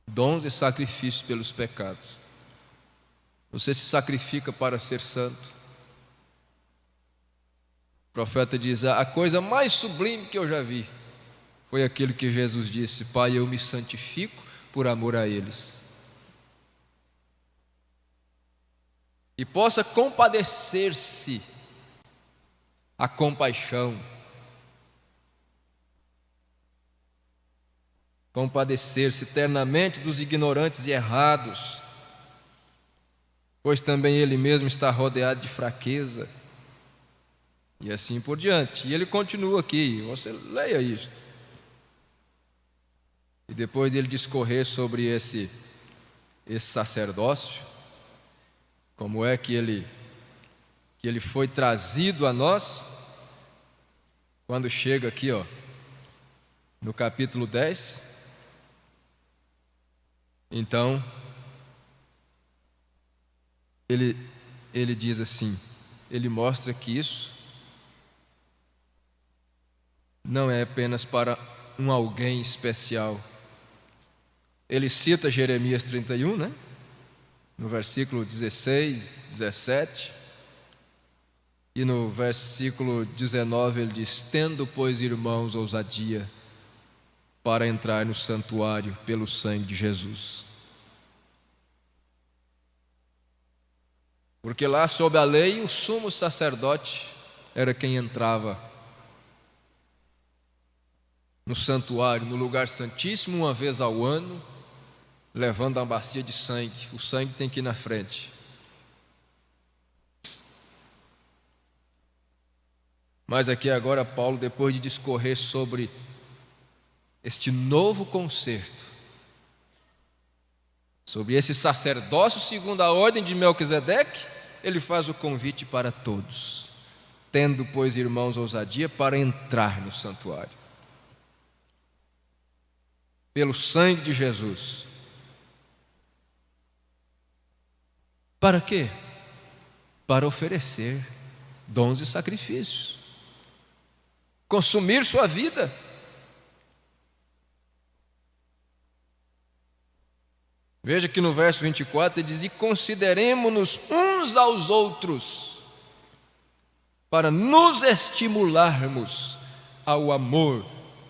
Dons e sacrifícios pelos pecados. Você se sacrifica para ser santo. O profeta diz: a coisa mais sublime que eu já vi foi aquilo que Jesus disse: Pai, eu me santifico por amor a eles. E possa compadecer-se a compaixão, compadecer-se eternamente dos ignorantes e errados, pois também ele mesmo está rodeado de fraqueza, e assim por diante. E ele continua aqui, você leia isto. E depois dele discorrer sobre esse sacerdócio, como é que ele foi trazido a nós, quando chega aqui, no capítulo 10, então, ele diz assim, ele mostra que isso não é apenas para um alguém especial, Ele cita Jeremias 31, né? No versículo 16, 17. E no versículo 19 ele diz: tendo, pois, irmãos, ousadia para entrar no santuário pelo sangue de Jesus. Porque lá, sob a lei, o sumo sacerdote era quem entrava no santuário, no lugar santíssimo, uma vez ao ano, levando a bacia de sangue. O sangue tem que ir na frente. Mas aqui agora Paulo, depois de discorrer sobre este novo concerto, sobre esse sacerdócio segundo a ordem de Melquisedeque, ele faz o convite para todos: tendo, pois, irmãos, ousadia para entrar no santuário pelo sangue de Jesus. Para quê? Para oferecer dons e sacrifícios, consumir sua vida. Veja que no verso 24 ele diz: e consideremo-nos uns aos outros para nos estimularmos ao amor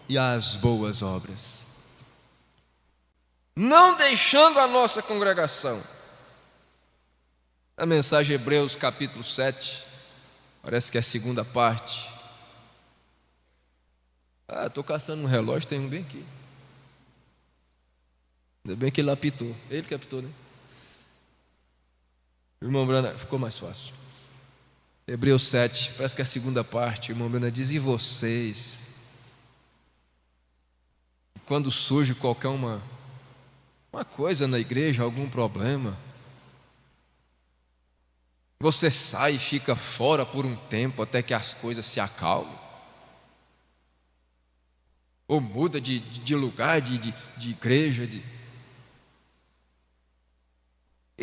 e às boas obras, não deixando a nossa congregação. A mensagem Hebreus capítulo 7, parece que é a segunda parte. Estou caçando um relógio, tem um bem aqui. Ainda bem que ele apitou. Ele que apitou, né? Irmão Brana, ficou mais fácil. Hebreus 7, parece que é a segunda parte. O irmão Brana diz: e vocês, quando surge qualquer uma coisa na igreja, algum problema, você sai e fica fora por um tempo até que as coisas se acalmem, ou muda de lugar, de igreja, e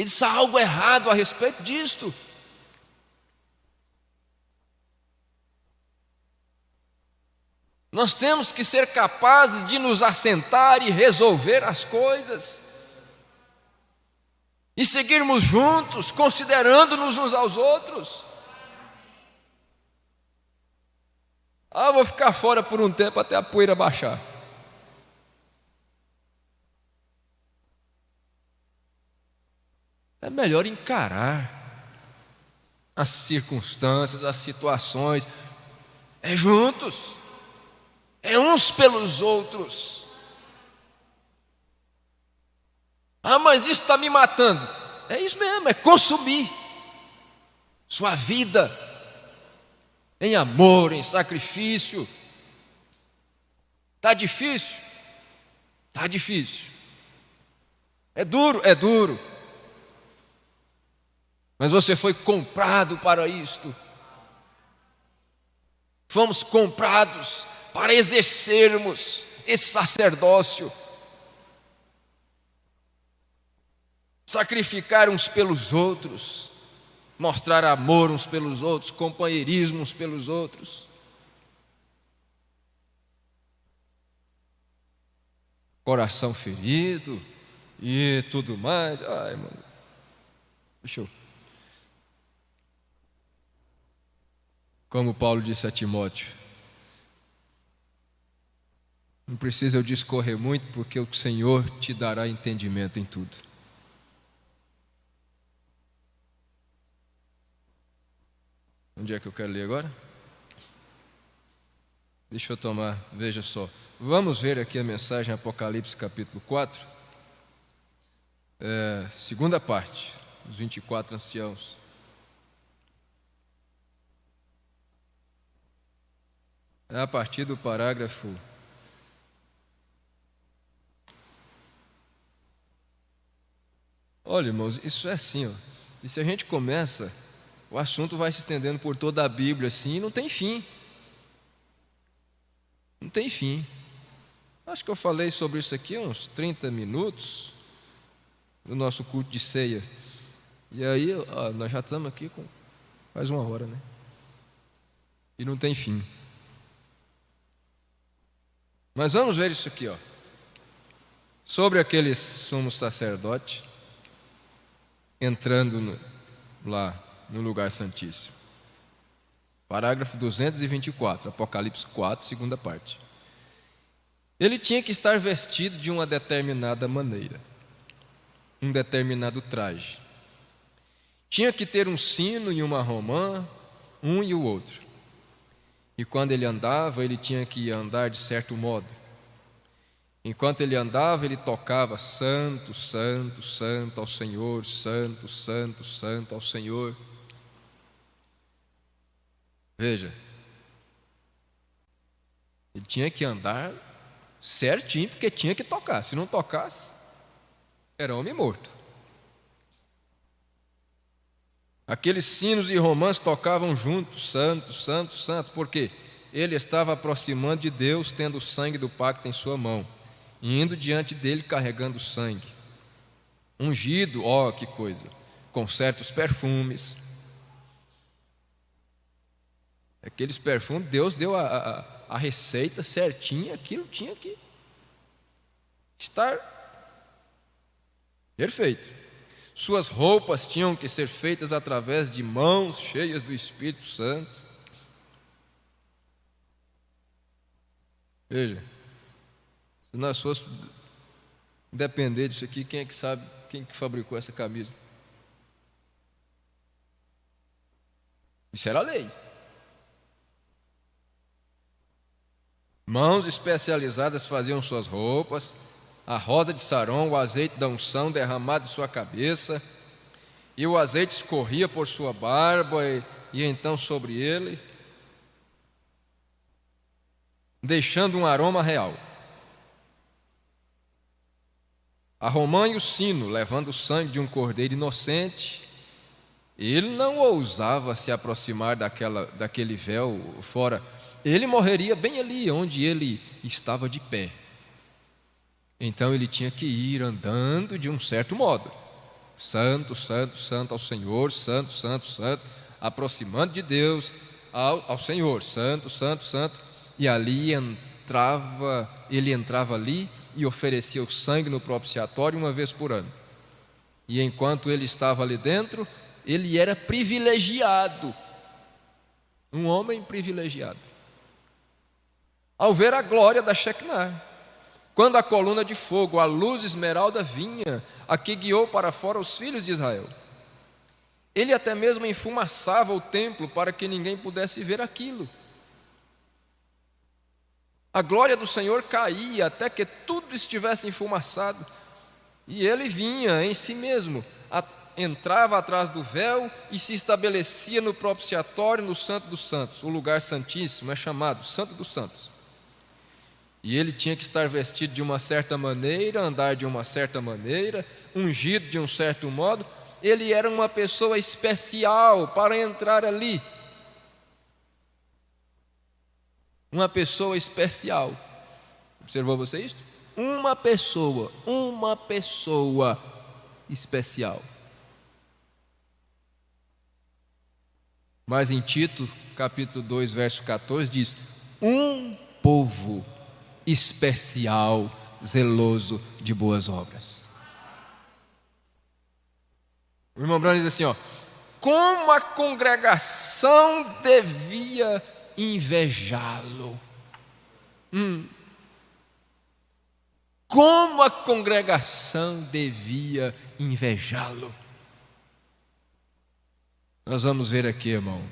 diz: há algo errado a respeito disto. Nós temos que ser capazes de nos assentar e resolver as coisas, e seguirmos juntos, considerando-nos uns aos outros. Vou ficar fora por um tempo até a poeira baixar. É melhor encarar as circunstâncias, as situações, juntos, uns pelos outros. Mas isso está me matando. É isso mesmo, é consumir sua vida em amor, em sacrifício. Está difícil? Está difícil. É duro? É duro. Mas você foi comprado para isto. Fomos comprados para exercermos esse sacerdócio. Sacrificar uns pelos outros, mostrar amor uns pelos outros, companheirismo uns pelos outros. Coração ferido e tudo mais. Mano. Deixa eu. Como Paulo disse a Timóteo, não precisa eu discorrer muito, porque o Senhor te dará entendimento em tudo. Onde é que eu quero ler agora? Deixa eu tomar, veja só. Vamos ver aqui a mensagem Apocalipse capítulo 4. Segunda parte, os 24 anciãos. É a partir do parágrafo 'Olha, irmãos, isso é assim, e se a gente começa, o assunto vai se estendendo por toda a Bíblia assim, e não tem fim. Não tem fim. Acho que eu falei sobre isso aqui uns 30 minutos no nosso culto de ceia. E aí, nós já estamos aqui com quase uma hora, né? E não tem fim. Mas vamos ver isso aqui, sobre aquele sumo sacerdote entrando lá no lugar santíssimo. Parágrafo 224, Apocalipse 4, segunda parte. Ele tinha que estar vestido de uma determinada maneira, um determinado traje. Tinha que ter um sino e uma romã, um e o outro. E quando ele andava, ele tinha que andar de certo modo. Enquanto ele andava, ele tocava: Santo, Santo, Santo ao Senhor, Santo, Santo, Santo ao Senhor. Veja, ele tinha que andar certinho, porque tinha que tocar. Se não tocasse, era homem morto. Aqueles sinos e romãs tocavam juntos: Santo, Santo, Santo, porque ele estava aproximando de Deus, tendo o sangue do pacto em sua mão, e indo diante dele carregando o sangue, ungido, ó que coisa, com certos perfumes. Aqueles perfumes, Deus deu a receita certinha, aquilo tinha que estar perfeito. Suas roupas tinham que ser feitas através de mãos cheias do Espírito Santo. Veja, se nós fôssemos depender disso aqui, quem é que sabe quem que fabricou essa camisa? Isso era lei. Mãos especializadas faziam suas roupas, a rosa de Saron, o azeite da unção derramado de sua cabeça, e o azeite escorria por sua barba e então sobre ele, deixando um aroma real. A romã e o sino, levando o sangue de um cordeiro inocente. Ele não ousava se aproximar daquele véu fora. Ele morreria bem ali onde ele estava de pé. Então ele tinha que ir andando de um certo modo: Santo, Santo, Santo ao Senhor, Santo, Santo, Santo, aproximando de Deus ao Senhor, Santo, Santo, Santo. E ali ele entrava ali e oferecia o sangue no propiciatório uma vez por ano. E enquanto ele estava ali dentro, ele era privilegiado, um homem privilegiado, ao ver a glória da Shekinah. Quando a coluna de fogo, a luz esmeralda vinha, a que guiou para fora os filhos de Israel, ele até mesmo enfumaçava o templo para que ninguém pudesse ver aquilo. A glória do Senhor caía até que tudo estivesse enfumaçado, e ele vinha em si mesmo, entrava atrás do véu e se estabelecia no propiciatório, no Santo dos Santos. O lugar santíssimo é chamado Santo dos Santos. E ele tinha que estar vestido de uma certa maneira, andar de uma certa maneira, ungido de um certo modo. Ele era uma pessoa especial para entrar ali. Uma pessoa especial. Observou você isso? Uma pessoa especial. Mas em Tito, capítulo 2, verso 14, diz: um povo especial, zeloso de boas obras. O irmão Branham diz assim, como a congregação devia invejá-lo. Como a congregação devia invejá-lo. Nós vamos ver aqui, irmão,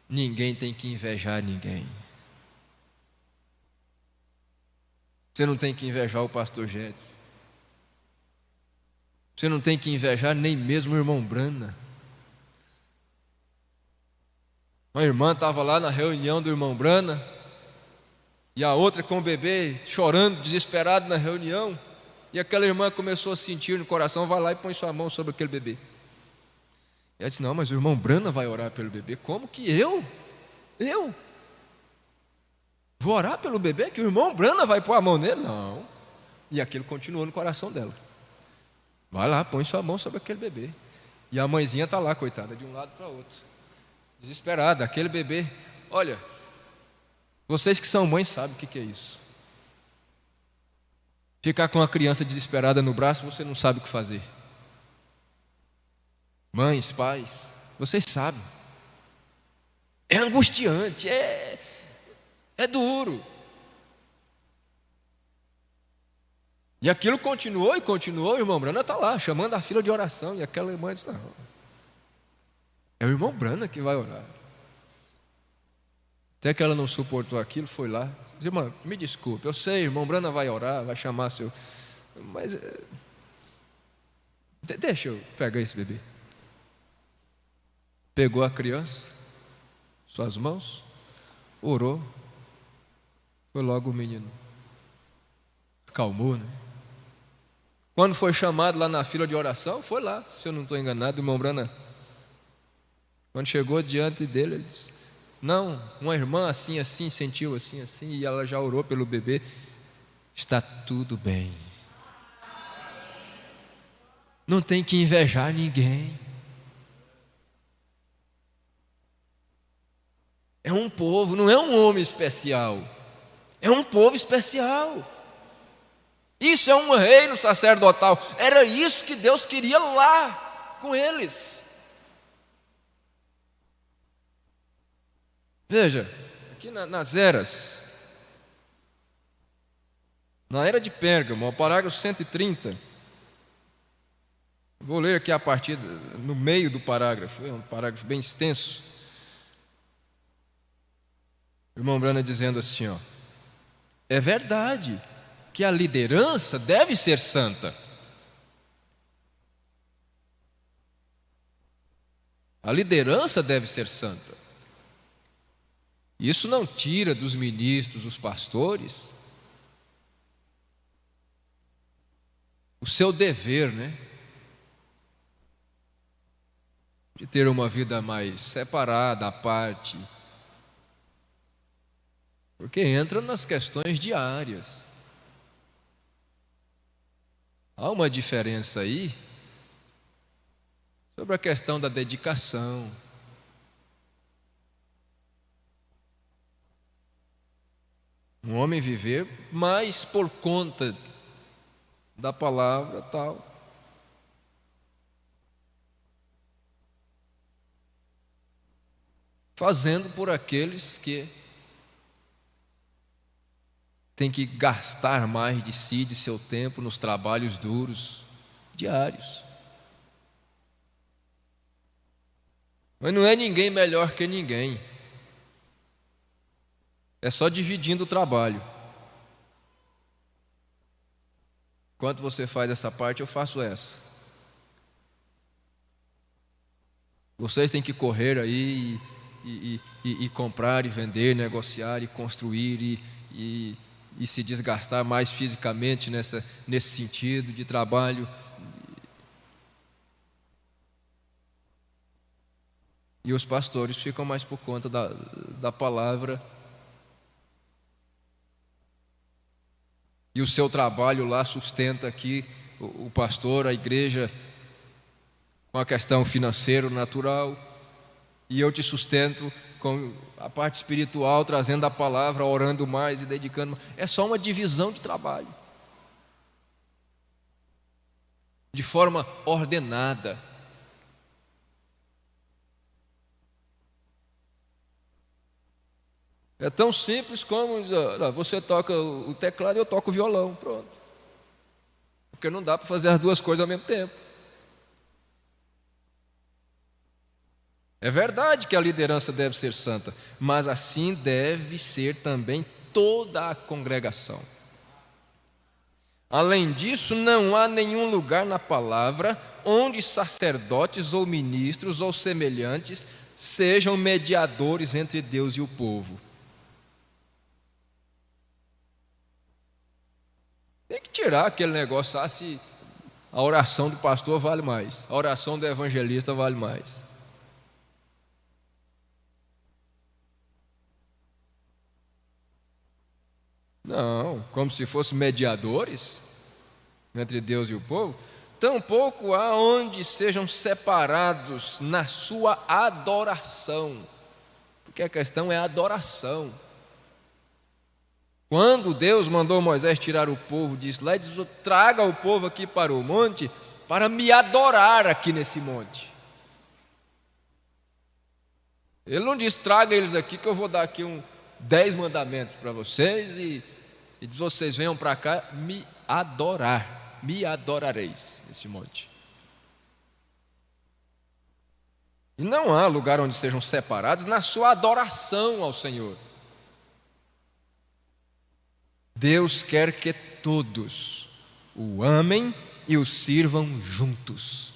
ninguém tem que invejar ninguém. Você não tem que invejar o pastor Gédio. Você não tem que invejar nem mesmo o irmão Brana. Uma irmã estava lá na reunião do irmão Brana, e a outra com o bebê chorando, desesperado na reunião, e aquela irmã começou a sentir no coração: vai lá e põe sua mão sobre aquele bebê. E ela disse: não, mas o irmão Brana vai orar pelo bebê. Como que eu? Vou orar pelo bebê? Que o irmão Brana vai pôr a mão nele? Não. E aquilo continuou no coração dela. Vai lá, põe sua mão sobre aquele bebê. E a mãezinha está lá, coitada, de um lado para o outro, desesperada. Aquele bebê, olha, vocês que são mães sabem o que é isso. Ficar com uma criança desesperada no braço, você não sabe o que fazer. Mães, pais, vocês sabem. É angustiante, é duro. E aquilo continuou e continuou. O irmão Brana está lá, chamando a fila de oração. E aquela irmã disse: não, é o irmão Brana que vai orar. Até que ela não suportou aquilo, foi lá. Disse: irmã, me desculpe, eu sei, o irmão Brana vai orar, vai chamar seu... Mas deixa eu pegar esse bebê. Pegou a criança, suas mãos, orou. Foi logo o menino. Calmou, né? Quando foi chamado lá na fila de oração, foi lá, se eu não estou enganado, o irmão Brana. Quando chegou diante dele, ele disse: não, uma irmã assim, assim, sentiu assim, assim, e ela já orou pelo bebê. Está tudo bem. Não tem que invejar ninguém. É um povo, não é um homem especial. É um povo especial. Isso é um reino sacerdotal. Era isso que Deus queria lá com eles. Veja, aqui nas eras, na era de Pérgamo, ao parágrafo 130, vou ler aqui a partir, no meio do parágrafo, é um parágrafo bem extenso. O irmão Brana dizendo assim, ó: é verdade que a liderança deve ser santa. A liderança deve ser santa. Isso não tira dos ministros, dos pastores, o seu dever, né? De ter uma vida mais separada, à parte. Porque entra nas questões diárias. Há uma diferença aí sobre a questão da dedicação. Um homem viver mais por conta da palavra tal. Fazendo por aqueles que têm que gastar mais de si, de seu tempo, nos trabalhos duros, diários. Mas não é ninguém melhor que ninguém. É só dividindo o trabalho. Enquanto você faz essa parte, eu faço essa. Vocês têm que correr aí e comprar e vender, negociar e construir e se desgastar mais fisicamente nesse sentido de trabalho. E os pastores ficam mais por conta da palavra. E o seu trabalho lá sustenta aqui o pastor, a igreja, com a questão financeira, natural. E eu te sustento com a parte espiritual, trazendo a palavra, orando mais e dedicando. É só uma divisão de trabalho. De forma ordenada. É tão simples como você toca o teclado e eu toco o violão, pronto. Porque não dá para fazer as duas coisas ao mesmo tempo. É verdade que a liderança deve ser santa, mas assim deve ser também toda a congregação. Além disso, não há nenhum lugar na palavra onde sacerdotes ou ministros ou semelhantes sejam mediadores entre Deus e o povo. Tem que tirar aquele negócio, se a oração do pastor vale mais, a oração do evangelista vale mais. Não, como se fossem mediadores entre Deus e o povo. Tampouco há onde sejam separados na sua adoração, porque a questão é a adoração. Quando Deus mandou Moisés tirar o povo de Israel, ele disse: traga o povo aqui para o monte, para me adorar aqui nesse monte. Ele não diz: traga eles aqui que eu vou dar aqui 10 mandamentos para vocês e diz: vocês venham para cá me adorar, me adorareis nesse monte. E não há lugar onde sejam separados na sua adoração ao Senhor. Deus quer que todos o amem e o sirvam juntos.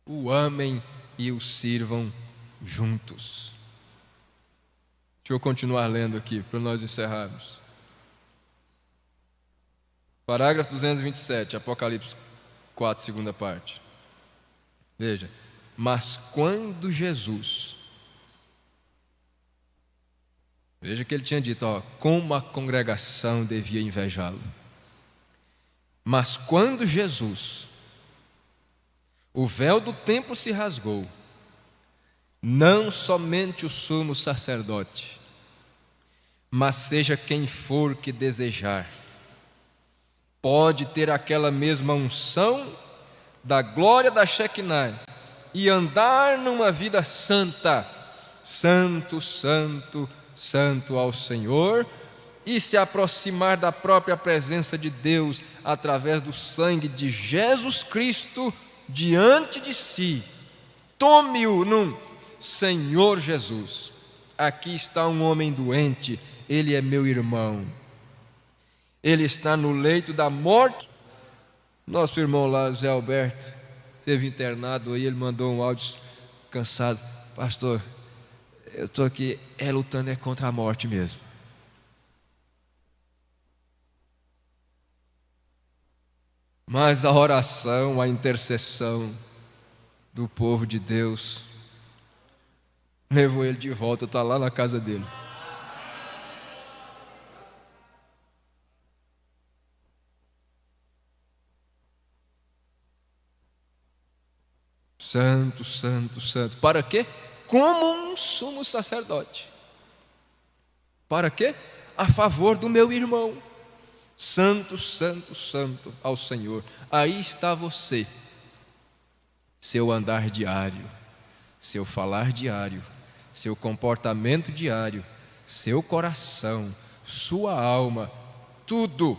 O amem e o sirvam juntos. Deixa eu continuar lendo aqui para nós encerrarmos. Parágrafo 227, Apocalipse 4, segunda parte. Veja: mas quando Jesus, veja que ele tinha dito, como a congregação devia invejá-lo. Mas quando Jesus, o véu do templo se rasgou, não somente o sumo sacerdote, mas seja quem for que desejar, pode ter aquela mesma unção da glória da Shekinah e andar numa vida santa, santo, santo, santo ao Senhor, e se aproximar da própria presença de Deus através do sangue de Jesus Cristo diante de si. Tome-o num: Senhor Jesus, aqui está um homem doente, ele é meu irmão, ele está no leito da morte. Nosso irmão lá, Zé Alberto, esteve internado aí, ele mandou um áudio cansado: pastor, eu estou aqui lutando contra a morte mesmo. Mas a oração, a intercessão do povo de Deus levou ele de volta, está lá na casa dele. Santo, santo, santo. Para quê? Como um sumo sacerdote. Para quê? A favor do meu irmão. Santo, santo, santo ao Senhor. Aí está você, seu andar diário, seu falar diário, seu comportamento diário, seu coração, sua alma, tudo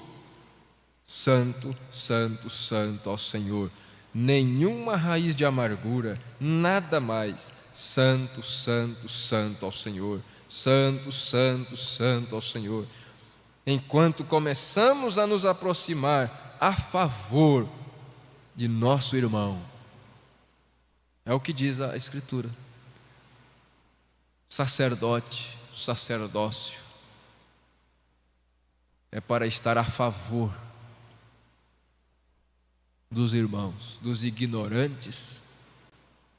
santo, santo, santo ao Senhor. Nenhuma raiz de amargura, nada mais. Santo, santo, santo ao Senhor. Santo, santo, santo ao Senhor. Enquanto começamos a nos aproximar a favor de nosso irmão, é o que diz a Escritura. Sacerdote, sacerdócio, é para estar a favor dos irmãos, dos ignorantes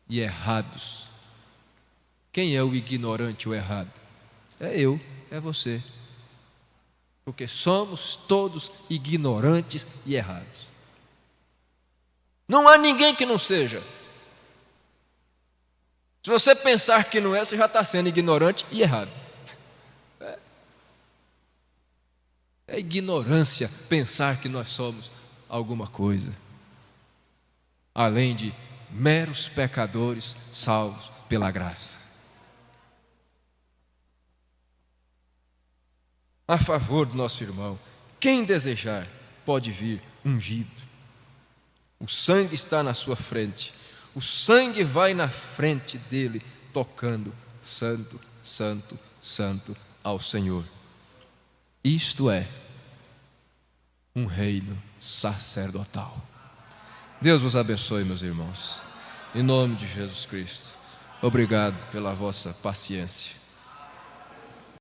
e errados. Quem é o ignorante ou errado? É eu, é você. Porque somos todos ignorantes e errados. Não há ninguém que não seja. Se você pensar que não é, você já está sendo ignorante e errado. É ignorância pensar que nós somos alguma coisa, além de meros pecadores salvos pela graça. A favor do nosso irmão, quem desejar pode vir ungido. O sangue está na sua frente, o sangue vai na frente dele, tocando: santo, santo, santo ao Senhor. Isto é um reino sacerdotal. Deus vos abençoe, meus irmãos, em nome de Jesus Cristo. Obrigado pela vossa paciência.